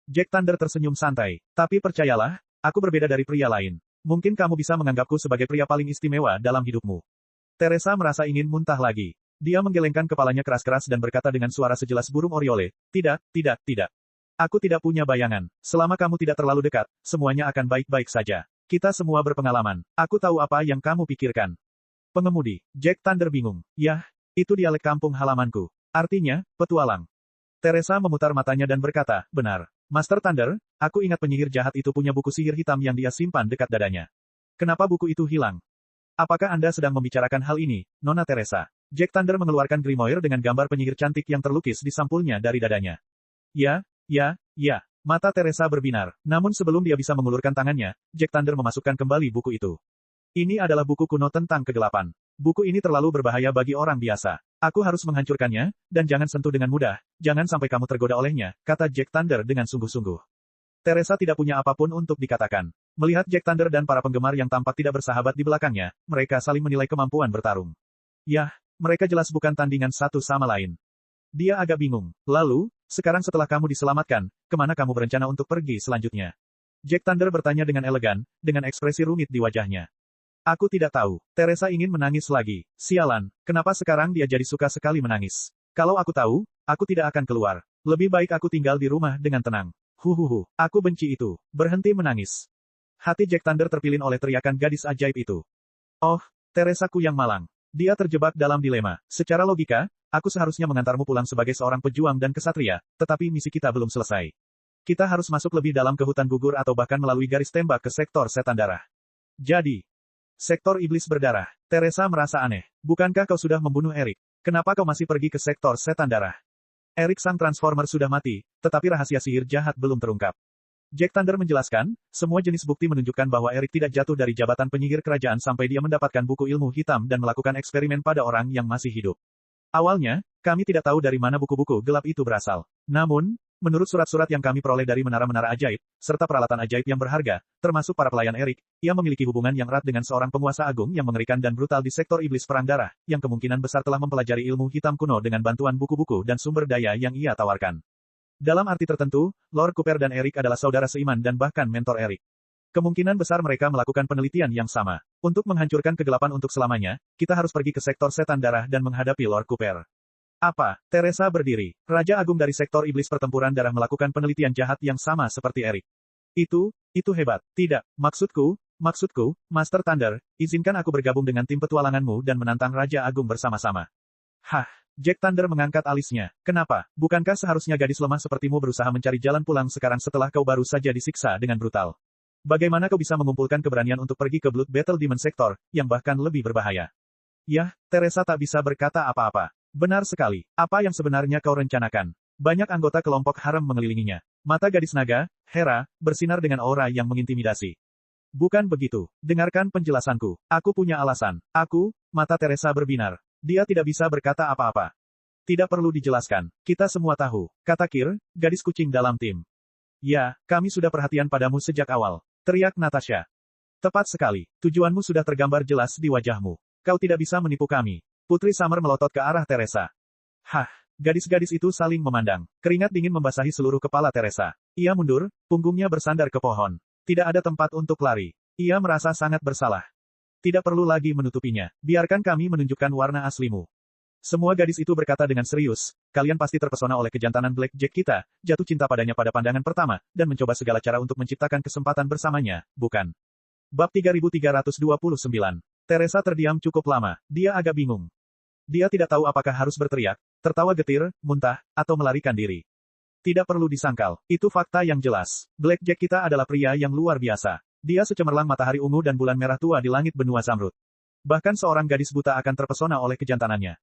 Jack Thunder tersenyum santai. "Tapi percayalah, aku berbeda dari pria lain. Mungkin kamu bisa menganggapku sebagai pria paling istimewa dalam hidupmu." Teresa merasa ingin muntah lagi. Dia menggelengkan kepalanya keras-keras dan berkata dengan suara sejelas burung oriole, "Tidak. Aku tidak punya bayangan. Selama kamu tidak terlalu dekat, semuanya akan baik-baik saja. Kita semua berpengalaman. Aku tahu apa yang kamu pikirkan." Pengemudi, Jack Thunder bingung. "Yah, itu dialek kampung halamanku. Artinya, petualang." Teresa memutar matanya dan berkata, "Benar. Master Thunder, aku ingat penyihir jahat itu punya buku sihir hitam yang dia simpan dekat dadanya. Kenapa buku itu hilang? Apakah Anda sedang membicarakan hal ini, Nona Teresa?" Jack Thunder mengeluarkan grimoire dengan gambar penyihir cantik yang terlukis di sampulnya dari dadanya. Ya. Mata Teresa berbinar. Namun sebelum dia bisa mengulurkan tangannya, Jack Thunder memasukkan kembali buku itu. "Ini adalah buku kuno tentang kegelapan. Buku ini terlalu berbahaya bagi orang biasa. Aku harus menghancurkannya, dan jangan sentuh dengan mudah, jangan sampai kamu tergoda olehnya," kata Jack Thunder dengan sungguh-sungguh. Teresa tidak punya apapun untuk dikatakan. Melihat Jack Thunder dan para penggemar yang tampak tidak bersahabat di belakangnya, mereka saling menilai kemampuan bertarung. Yah, mereka jelas bukan tandingan satu sama lain. Dia agak bingung. "Lalu, sekarang setelah kamu diselamatkan, kemana kamu berencana untuk pergi selanjutnya?" Jack Thunder bertanya dengan elegan, dengan ekspresi rumit di wajahnya. Aku tidak tahu. Teresa ingin menangis lagi. Sialan, kenapa sekarang dia jadi suka sekali menangis? Kalau aku tahu, aku tidak akan keluar. Lebih baik aku tinggal di rumah dengan tenang. Huhuhu, aku benci itu. Berhenti menangis. Hati Jack Thunder terpilin oleh teriakan gadis ajaib itu. Oh, Teresaku yang malang. Dia terjebak dalam dilema. Secara logika, aku seharusnya mengantarmu pulang sebagai seorang pejuang dan kesatria, tetapi misi kita belum selesai. Kita harus masuk lebih dalam ke hutan gugur atau bahkan melalui garis tembak ke sektor setan darah. Jadi, sektor iblis berdarah. Teresa merasa aneh. Bukankah kau sudah membunuh Erik? Kenapa kau masih pergi ke sektor setan darah? Erik sang Transformer sudah mati, tetapi rahasia sihir jahat belum terungkap. Jack Thunder menjelaskan, semua jenis bukti menunjukkan bahwa Erik tidak jatuh dari jabatan penyihir kerajaan sampai dia mendapatkan buku ilmu hitam dan melakukan eksperimen pada orang yang masih hidup. Awalnya, kami tidak tahu dari mana buku-buku gelap itu berasal. Namun, menurut surat-surat yang kami peroleh dari menara-menara ajaib, serta peralatan ajaib yang berharga, termasuk para pelayan Erik, ia memiliki hubungan yang erat dengan seorang penguasa agung yang mengerikan dan brutal di sektor iblis perang darah, yang kemungkinan besar telah mempelajari ilmu hitam kuno dengan bantuan buku-buku dan sumber daya yang ia tawarkan. Dalam arti tertentu, Lord Cooper dan Erik adalah saudara seiman dan bahkan mentor Erik. Kemungkinan besar mereka melakukan penelitian yang sama. Untuk menghancurkan kegelapan untuk selamanya, kita harus pergi ke sektor setan darah dan menghadapi Lord Cooper. Apa? Teresa berdiri. Raja Agung dari sektor iblis pertempuran darah melakukan penelitian jahat yang sama seperti Erik. Itu hebat. Tidak, maksudku, Master Thunder, izinkan aku bergabung dengan tim petualanganmu dan menantang Raja Agung bersama-sama. Hah? Jack Thunder mengangkat alisnya. Kenapa? Bukankah seharusnya gadis lemah sepertimu berusaha mencari jalan pulang sekarang setelah kau baru saja disiksa dengan brutal? Bagaimana kau bisa mengumpulkan keberanian untuk pergi ke Blood Battle Demon Sector, yang bahkan lebih berbahaya? Yah, Teresa tak bisa berkata apa-apa. Benar sekali. Apa yang sebenarnya kau rencanakan? Banyak anggota kelompok haram mengelilinginya. Mata gadis naga, Hera, bersinar dengan aura yang mengintimidasi. Bukan begitu. Dengarkan penjelasanku. Aku punya alasan. Mata Teresa berbinar. Dia tidak bisa berkata apa-apa. Tidak perlu dijelaskan. Kita semua tahu. Kata Kir, gadis kucing dalam tim. Ya, kami sudah perhatian padamu sejak awal. Teriak Natasha. Tepat sekali. Tujuanmu sudah tergambar jelas di wajahmu. Kau tidak bisa menipu kami. Putri Summer melotot ke arah Teresa. Hah, gadis-gadis itu saling memandang. Keringat dingin membasahi seluruh kepala Teresa. Ia mundur, punggungnya bersandar ke pohon. Tidak ada tempat untuk lari. Ia merasa sangat bersalah. Tidak perlu lagi menutupinya. Biarkan kami menunjukkan warna aslimu. Semua gadis itu berkata dengan serius, kalian pasti terpesona oleh kejantanan Blackjack kita, jatuh cinta padanya pada pandangan pertama, dan mencoba segala cara untuk menciptakan kesempatan bersamanya, bukan? Bab 3329. Teresa terdiam cukup lama. Dia agak bingung. Dia tidak tahu apakah harus berteriak, tertawa getir, muntah, atau melarikan diri. Tidak perlu disangkal. Itu fakta yang jelas. Blackjack kita adalah pria yang luar biasa. Dia secemerlang matahari ungu dan bulan merah tua di langit benua Zamrud. Bahkan seorang gadis buta akan terpesona oleh kejantanannya.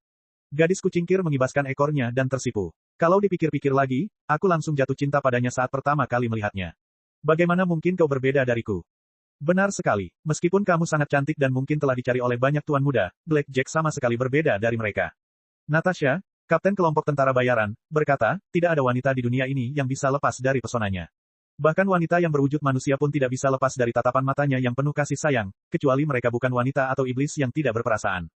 Gadis kucing Kir mengibaskan ekornya dan tersipu. Kalau dipikir-pikir lagi, aku langsung jatuh cinta padanya saat pertama kali melihatnya. Bagaimana mungkin kau berbeda dariku? Benar sekali. Meskipun kamu sangat cantik dan mungkin telah dicari oleh banyak tuan muda, Blackjack sama sekali berbeda dari mereka. Natasha, kapten kelompok tentara bayaran, berkata, tidak ada wanita di dunia ini yang bisa lepas dari pesonanya. Bahkan wanita yang berwujud manusia pun tidak bisa lepas dari tatapan matanya yang penuh kasih sayang, kecuali mereka bukan wanita atau iblis yang tidak berperasaan.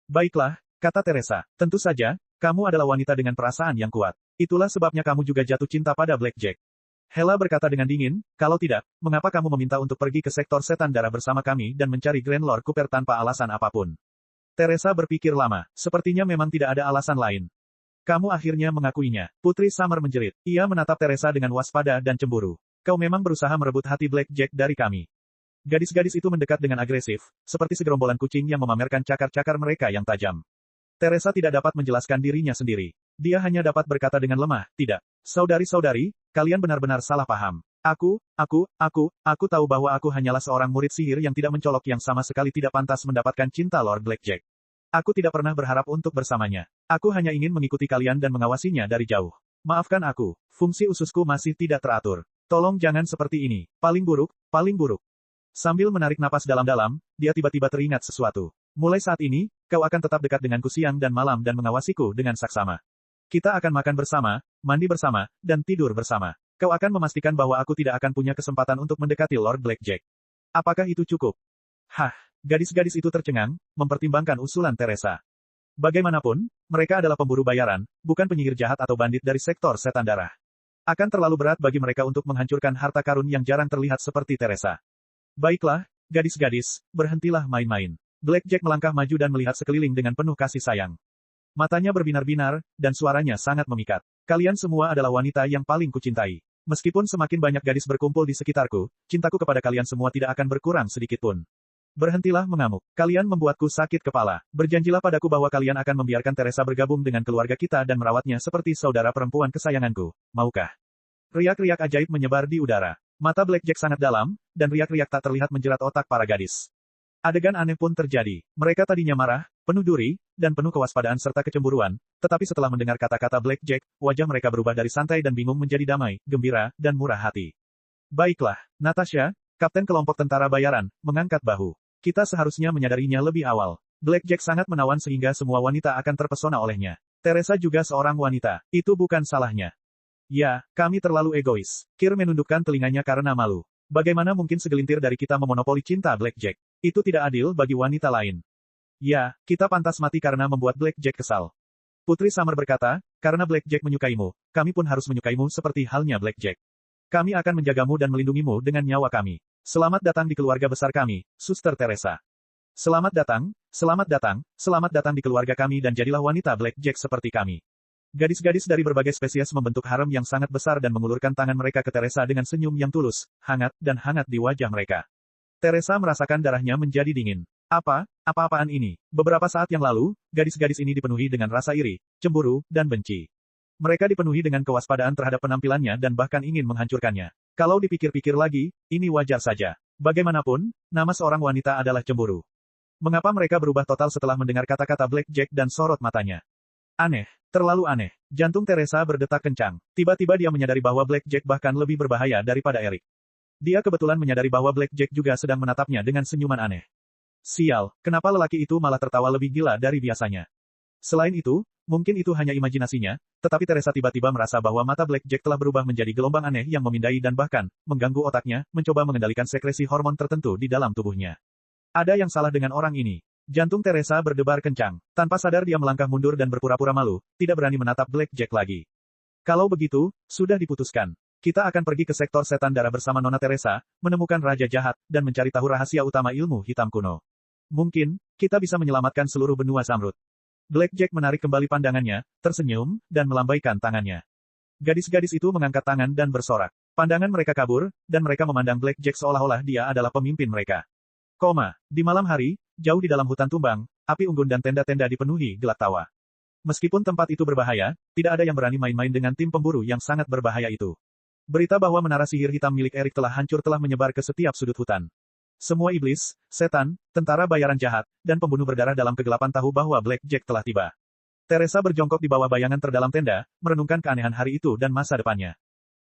Baiklah, kata Teresa, tentu saja, kamu adalah wanita dengan perasaan yang kuat. Itulah sebabnya kamu juga jatuh cinta pada Blackjack. Hela berkata dengan dingin, kalau tidak, mengapa kamu meminta untuk pergi ke sektor setan darah bersama kami dan mencari Grand Lord Cooper tanpa alasan apapun? Teresa berpikir lama, sepertinya memang tidak ada alasan lain. Kamu akhirnya mengakuinya. Putri Summer menjerit. Ia menatap Teresa dengan waspada dan cemburu. Kau memang berusaha merebut hati Blackjack dari kami. Gadis-gadis itu mendekat dengan agresif, seperti segerombolan kucing yang memamerkan cakar-cakar mereka yang tajam. Teresa tidak dapat menjelaskan dirinya sendiri. Dia hanya dapat berkata dengan lemah, tidak. Saudari-saudari, kalian benar-benar salah paham. Aku tahu bahwa aku hanyalah seorang murid sihir yang tidak mencolok yang sama sekali tidak pantas mendapatkan cinta Lord Blackjack. Aku tidak pernah berharap untuk bersamanya. Aku hanya ingin mengikuti kalian dan mengawasinya dari jauh. Maafkan aku, fungsi ususku masih tidak teratur. Tolong jangan seperti ini. Paling buruk, paling buruk. Sambil menarik napas dalam-dalam, dia tiba-tiba teringat sesuatu. Mulai saat ini, kau akan tetap dekat denganku siang dan malam dan mengawasiku dengan saksama. Kita akan makan bersama, mandi bersama, dan tidur bersama. Kau akan memastikan bahwa aku tidak akan punya kesempatan untuk mendekati Lord Blackjack. Apakah itu cukup? Hah, gadis-gadis itu tercengang, mempertimbangkan usulan Teresa. Bagaimanapun, mereka adalah pemburu bayaran, bukan penyihir jahat atau bandit dari sektor setan darah. Akan terlalu berat bagi mereka untuk menghancurkan harta karun yang jarang terlihat seperti Teresa. Baiklah, Gadis-gadis, berhentilah main-main. Blackjack melangkah maju dan melihat sekeliling dengan penuh kasih sayang. Matanya berbinar-binar, dan suaranya sangat memikat. Kalian semua adalah wanita yang paling kucintai. Meskipun semakin banyak gadis berkumpul di sekitarku, cintaku kepada kalian semua tidak akan berkurang sedikitpun. Berhentilah mengamuk. Kalian membuatku sakit kepala. Berjanjilah padaku bahwa kalian akan membiarkan Teresa bergabung dengan keluarga kita dan merawatnya seperti saudara perempuan kesayanganku. Maukah? Riak-riak ajaib menyebar di udara. Mata Blackjack sangat dalam, dan riak-riak tak terlihat menjerat otak para gadis. Adegan aneh pun terjadi. Mereka tadinya marah, penuh duri, dan penuh kewaspadaan serta kecemburuan, tetapi setelah mendengar kata-kata Blackjack, wajah mereka berubah dari santai dan bingung menjadi damai, gembira, dan murah hati. Baiklah, Natasha, kapten kelompok tentara bayaran, mengangkat bahu. Kita seharusnya menyadarinya lebih awal. Blackjack sangat menawan sehingga semua wanita akan terpesona olehnya. Teresa juga seorang wanita. Itu bukan salahnya. Ya, kami terlalu egois. Kir menundukkan telinganya karena malu. Bagaimana mungkin segelintir dari kita memonopoli cinta Blackjack? Itu tidak adil bagi wanita lain. Ya, kita pantas mati karena membuat Blackjack kesal. Putri Summer berkata, karena Blackjack menyukaimu, kami pun harus menyukaimu seperti halnya Blackjack. Kami akan menjagamu dan melindungimu dengan nyawa kami. Selamat datang di keluarga besar kami, Suster Teresa. Selamat datang, selamat datang, selamat datang di keluarga kami dan jadilah wanita Blackjack seperti kami. Gadis-gadis dari berbagai spesies membentuk harem yang sangat besar dan mengulurkan tangan mereka ke Teresa dengan senyum yang tulus, hangat di wajah mereka. Teresa merasakan darahnya menjadi dingin. Apa-apaan ini? Beberapa saat yang lalu, gadis-gadis ini dipenuhi dengan rasa iri, cemburu, dan benci. Mereka dipenuhi dengan kewaspadaan terhadap penampilannya dan bahkan ingin menghancurkannya. Kalau dipikir-pikir lagi, ini wajar saja. Bagaimanapun, nama seorang wanita adalah cemburu. Mengapa mereka berubah total setelah mendengar kata-kata Blackjack dan sorot matanya? Aneh, terlalu aneh. Jantung Teresa berdetak kencang. Tiba-tiba dia menyadari bahwa Blackjack bahkan lebih berbahaya daripada Eric. Dia kebetulan menyadari bahwa Blackjack juga sedang menatapnya dengan senyuman aneh. Sial, kenapa lelaki itu malah tertawa lebih gila dari biasanya? Selain itu, mungkin itu hanya imajinasinya, tetapi Teresa tiba-tiba merasa bahwa mata Blackjack telah berubah menjadi gelombang aneh yang memindai dan bahkan, mengganggu otaknya, mencoba mengendalikan sekresi hormon tertentu di dalam tubuhnya. Ada yang salah dengan orang ini. Jantung Teresa berdebar kencang. Tanpa sadar dia melangkah mundur dan berpura-pura malu, tidak berani menatap Blackjack lagi. Kalau begitu, sudah diputuskan. Kita akan pergi ke sektor setan darah bersama Nona Teresa, menemukan Raja Jahat, dan mencari tahu rahasia utama ilmu hitam kuno. Mungkin, kita bisa menyelamatkan seluruh benua Zamrud. Blackjack menarik kembali pandangannya, tersenyum, dan melambaikan tangannya. Gadis-gadis itu mengangkat tangan dan bersorak. Pandangan mereka kabur, dan mereka memandang Blackjack seolah-olah dia adalah pemimpin mereka. Di malam hari, jauh di dalam hutan tumbang, api unggun dan tenda-tenda dipenuhi gelak tawa. Meskipun tempat itu berbahaya, tidak ada yang berani main-main dengan tim pemburu yang sangat berbahaya itu. Berita bahwa menara sihir hitam milik Eric telah hancur telah menyebar ke setiap sudut hutan. Semua iblis, setan, tentara bayaran jahat, dan pembunuh berdarah dalam kegelapan tahu bahwa Blackjack telah tiba. Teresa berjongkok di bawah bayangan terdalam tenda, merenungkan keanehan hari itu dan masa depannya.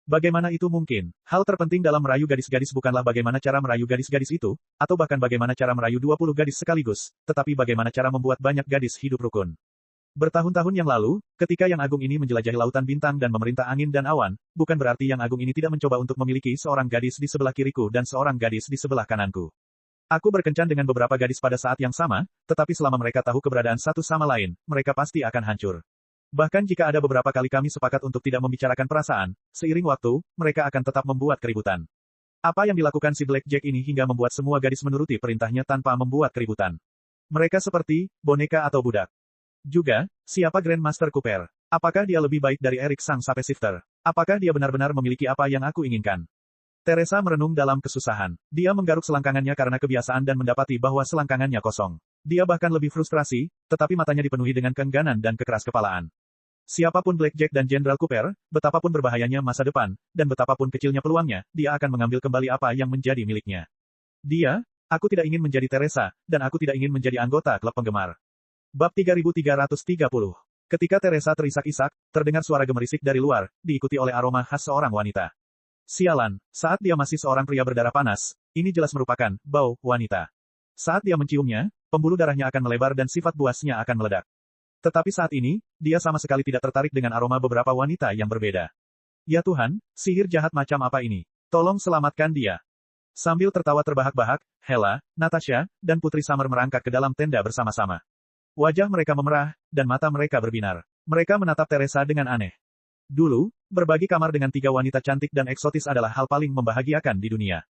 Bagaimana itu mungkin? Hal terpenting dalam merayu gadis-gadis bukanlah bagaimana cara merayu gadis-gadis itu, atau bahkan bagaimana cara merayu 20 gadis sekaligus, tetapi bagaimana cara membuat banyak gadis hidup rukun. Bertahun-tahun yang lalu, ketika Yang Agung ini menjelajahi lautan bintang dan memerintah angin dan awan, bukan berarti Yang Agung ini tidak mencoba untuk memiliki seorang gadis di sebelah kiriku dan seorang gadis di sebelah kananku. Aku berkencan dengan beberapa gadis pada saat yang sama, tetapi selama mereka tahu keberadaan satu sama lain, mereka pasti akan hancur. Bahkan jika ada beberapa kali kami sepakat untuk tidak membicarakan perasaan, seiring waktu, mereka akan tetap membuat keributan. Apa yang dilakukan si Blackjack ini hingga membuat semua gadis menuruti perintahnya tanpa membuat keributan? Mereka seperti boneka atau budak. Juga, siapa Grandmaster Cooper? Apakah dia lebih baik dari Eric sang Sape Shifter? Apakah dia benar-benar memiliki apa yang aku inginkan? Teresa merenung dalam kesusahan. Dia menggaruk selangkangannya karena kebiasaan dan mendapati bahwa selangkangannya kosong. Dia bahkan lebih frustrasi, tetapi matanya dipenuhi dengan keengganan dan kekeras-kepalaan. Siapapun Blackjack dan Jenderal Cooper, betapapun berbahayanya masa depan, dan betapapun kecilnya peluangnya, dia akan mengambil kembali apa yang menjadi miliknya. Aku tidak ingin menjadi Teresa, dan aku tidak ingin menjadi anggota klub penggemar. Bab 3330. Ketika Teresa terisak-isak, terdengar suara gemerisik dari luar, diikuti oleh aroma khas seorang wanita. Sialan, saat dia masih seorang pria berdarah panas, ini jelas merupakan bau wanita. Saat dia menciumnya, pembuluh darahnya akan melebar dan sifat buasnya akan meledak. Tetapi saat ini, dia sama sekali tidak tertarik dengan aroma beberapa wanita yang berbeda. Ya Tuhan, sihir jahat macam apa ini? Tolong selamatkan dia. Sambil tertawa terbahak-bahak, Hela, Natasha, dan Putri Summer merangkak ke dalam tenda bersama-sama. Wajah mereka memerah, dan mata mereka berbinar. Mereka menatap Teresa dengan aneh. Dulu, berbagi kamar dengan 3 wanita cantik dan eksotis adalah hal paling membahagiakan di dunia.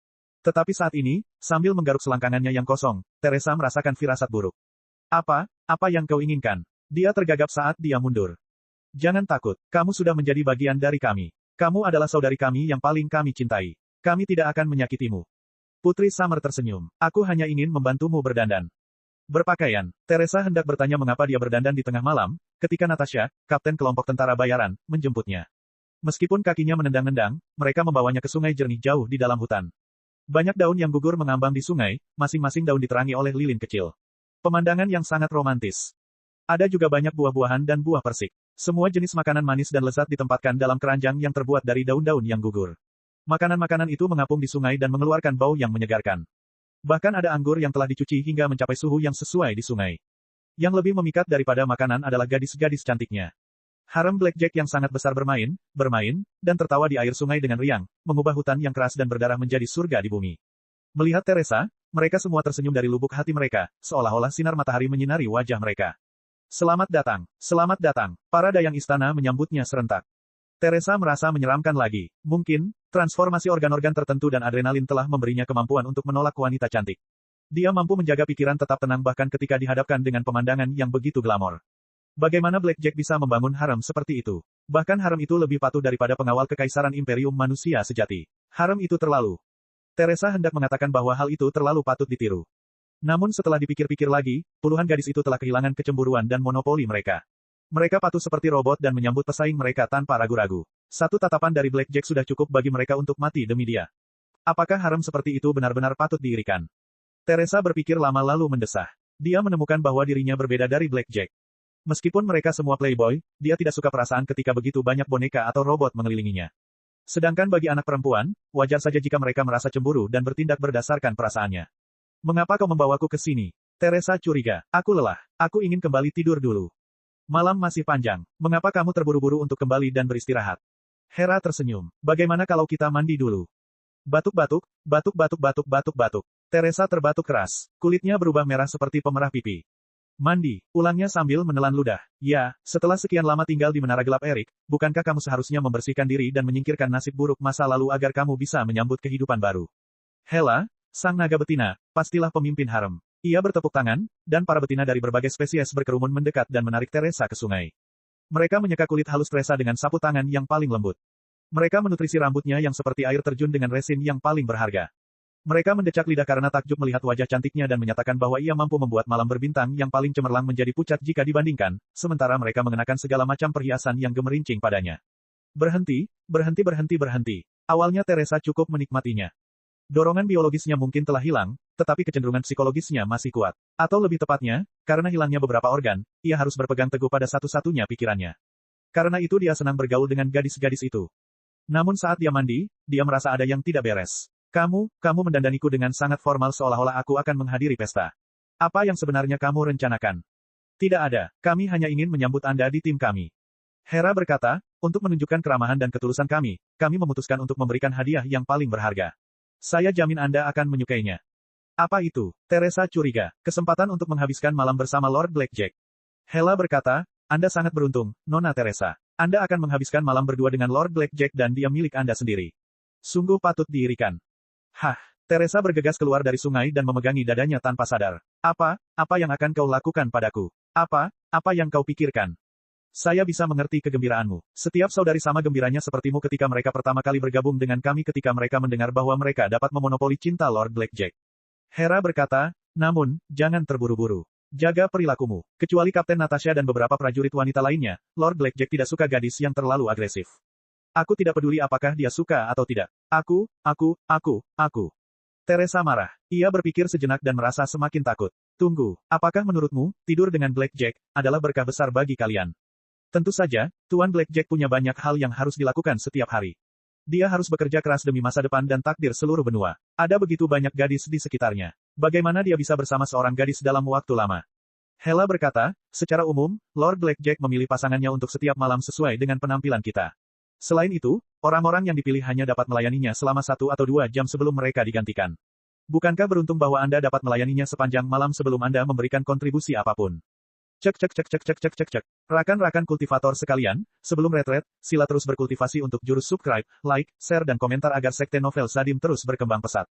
Tetapi saat ini, sambil menggaruk selangkangannya yang kosong, Teresa merasakan firasat buruk. Apa yang kau inginkan? Dia tergagap saat dia mundur. Jangan takut, kamu sudah menjadi bagian dari kami. Kamu adalah saudari kami yang paling kami cintai. Kami tidak akan menyakitimu. Putri Summer tersenyum. Aku hanya ingin membantumu berdandan. Berpakaian, Teresa hendak bertanya mengapa dia berdandan di tengah malam, ketika Natasha, kapten kelompok tentara bayaran, menjemputnya. Meskipun kakinya menendang-nendang, mereka membawanya ke sungai jernih jauh di dalam hutan. Banyak daun yang gugur mengambang di sungai, masing-masing daun diterangi oleh lilin kecil. Pemandangan yang sangat romantis. Ada juga banyak buah-buahan dan buah persik. Semua jenis makanan manis dan lezat ditempatkan dalam keranjang yang terbuat dari daun-daun yang gugur. Makanan-makanan itu mengapung di sungai dan mengeluarkan bau yang menyegarkan. Bahkan ada anggur yang telah dicuci hingga mencapai suhu yang sesuai di sungai. Yang lebih memikat daripada makanan adalah gadis-gadis cantiknya. Harem Blackjack yang sangat besar bermain, dan tertawa di air sungai dengan riang, mengubah hutan yang keras dan berdarah menjadi surga di bumi. Melihat Teresa, mereka semua tersenyum dari lubuk hati mereka, seolah-olah sinar matahari menyinari wajah mereka. Selamat datang, para dayang istana menyambutnya serentak. Teresa merasa menyeramkan lagi. Mungkin, transformasi organ-organ tertentu dan adrenalin telah memberinya kemampuan untuk menolak wanita cantik. Dia mampu menjaga pikiran tetap tenang bahkan ketika dihadapkan dengan pemandangan yang begitu glamor. Bagaimana Blackjack bisa membangun harem seperti itu? Bahkan harem itu lebih patuh daripada pengawal kekaisaran imperium manusia sejati. Harem itu terlalu. Teresa hendak mengatakan bahwa hal itu terlalu patut ditiru. Namun setelah dipikir-pikir lagi, puluhan gadis itu telah kehilangan kecemburuan dan monopoli mereka. Mereka patuh seperti robot dan menyambut pesaing mereka tanpa ragu-ragu. Satu tatapan dari Blackjack sudah cukup bagi mereka untuk mati demi dia. Apakah harem seperti itu benar-benar patut diirikan? Teresa berpikir lama lalu mendesah. Dia menemukan bahwa dirinya berbeda dari Blackjack. Meskipun mereka semua playboy, dia tidak suka perasaan ketika begitu banyak boneka atau robot mengelilinginya. Sedangkan bagi anak perempuan, wajar saja jika mereka merasa cemburu dan bertindak berdasarkan perasaannya. Mengapa kau membawaku ke sini? Teresa curiga. Aku lelah. Aku ingin kembali tidur dulu. Malam masih panjang. Mengapa kamu terburu-buru untuk kembali dan beristirahat? Hera tersenyum. Bagaimana kalau kita mandi dulu? Batuk-batuk, batuk-batuk. Teresa terbatuk keras. Kulitnya berubah merah seperti pemerah pipi. Mandi, ulangnya sambil menelan ludah. Ya, setelah sekian lama tinggal di menara gelap Erik, bukankah kamu seharusnya membersihkan diri dan menyingkirkan nasib buruk masa lalu agar kamu bisa menyambut kehidupan baru? Hela, sang naga betina, pastilah pemimpin harem. Ia bertepuk tangan, dan para betina dari berbagai spesies berkerumun mendekat dan menarik Teresa ke sungai. Mereka menyeka kulit halus Teresa dengan sapu tangan yang paling lembut. Mereka menutrisi rambutnya yang seperti air terjun dengan resin yang paling berharga. Mereka mendecak lidah karena takjub melihat wajah cantiknya dan menyatakan bahwa ia mampu membuat malam berbintang yang paling cemerlang menjadi pucat jika dibandingkan, sementara mereka mengenakan segala macam perhiasan yang gemerincing padanya. Berhenti. Awalnya Teresa cukup menikmatinya. Dorongan biologisnya mungkin telah hilang, tetapi kecenderungan psikologisnya masih kuat. Atau lebih tepatnya, karena hilangnya beberapa organ, ia harus berpegang teguh pada satu-satunya pikirannya. Karena itu dia senang bergaul dengan gadis-gadis itu. Namun saat dia mandi, dia merasa ada yang tidak beres. Kamu mendandaniku dengan sangat formal seolah-olah aku akan menghadiri pesta. Apa yang sebenarnya kamu rencanakan? Tidak ada, kami hanya ingin menyambut Anda di tim kami. Hera berkata, untuk menunjukkan keramahan dan ketulusan kami memutuskan untuk memberikan hadiah yang paling berharga. Saya jamin Anda akan menyukainya. Apa itu? Teresa curiga. Kesempatan untuk menghabiskan malam bersama Lord Blackjack. Hela berkata, Anda sangat beruntung, Nona Teresa. Anda akan menghabiskan malam berdua dengan Lord Blackjack dan dia milik Anda sendiri. Sungguh patut diirikan. Hah, Teresa bergegas keluar dari sungai dan memegangi dadanya tanpa sadar. Apa yang akan kau lakukan padaku? Apa yang kau pikirkan? Saya bisa mengerti kegembiraanmu. Setiap saudari sama gembiranya sepertimu ketika mereka pertama kali bergabung dengan kami ketika mereka mendengar bahwa mereka dapat memonopoli cinta Lord Blackjack. Hera berkata, namun, jangan terburu-buru. Jaga perilakumu. Kecuali Kapten Natasha dan beberapa prajurit wanita lainnya, Lord Blackjack tidak suka gadis yang terlalu agresif. Aku tidak peduli apakah dia suka atau tidak. Aku. Teresa marah. Ia berpikir sejenak dan merasa semakin takut. Tunggu, apakah menurutmu, tidur dengan Blackjack adalah berkah besar bagi kalian? Tentu saja, Tuan Blackjack punya banyak hal yang harus dilakukan setiap hari. Dia harus bekerja keras demi masa depan dan takdir seluruh benua. Ada begitu banyak gadis di sekitarnya. Bagaimana dia bisa bersama seorang gadis dalam waktu lama? Hela berkata, secara umum, Lord Blackjack memilih pasangannya untuk setiap malam sesuai dengan penampilan kita. Selain itu, orang-orang yang dipilih hanya dapat melayaninya selama 1 atau 2 jam sebelum mereka digantikan. Bukankah beruntung bahwa Anda dapat melayaninya sepanjang malam sebelum Anda memberikan kontribusi apapun? Cek. Rakan-rakan kultivator sekalian, sebelum retret, sila terus berkultivasi untuk jurus subscribe, like, share dan komentar agar sekte novel Sadim terus berkembang pesat.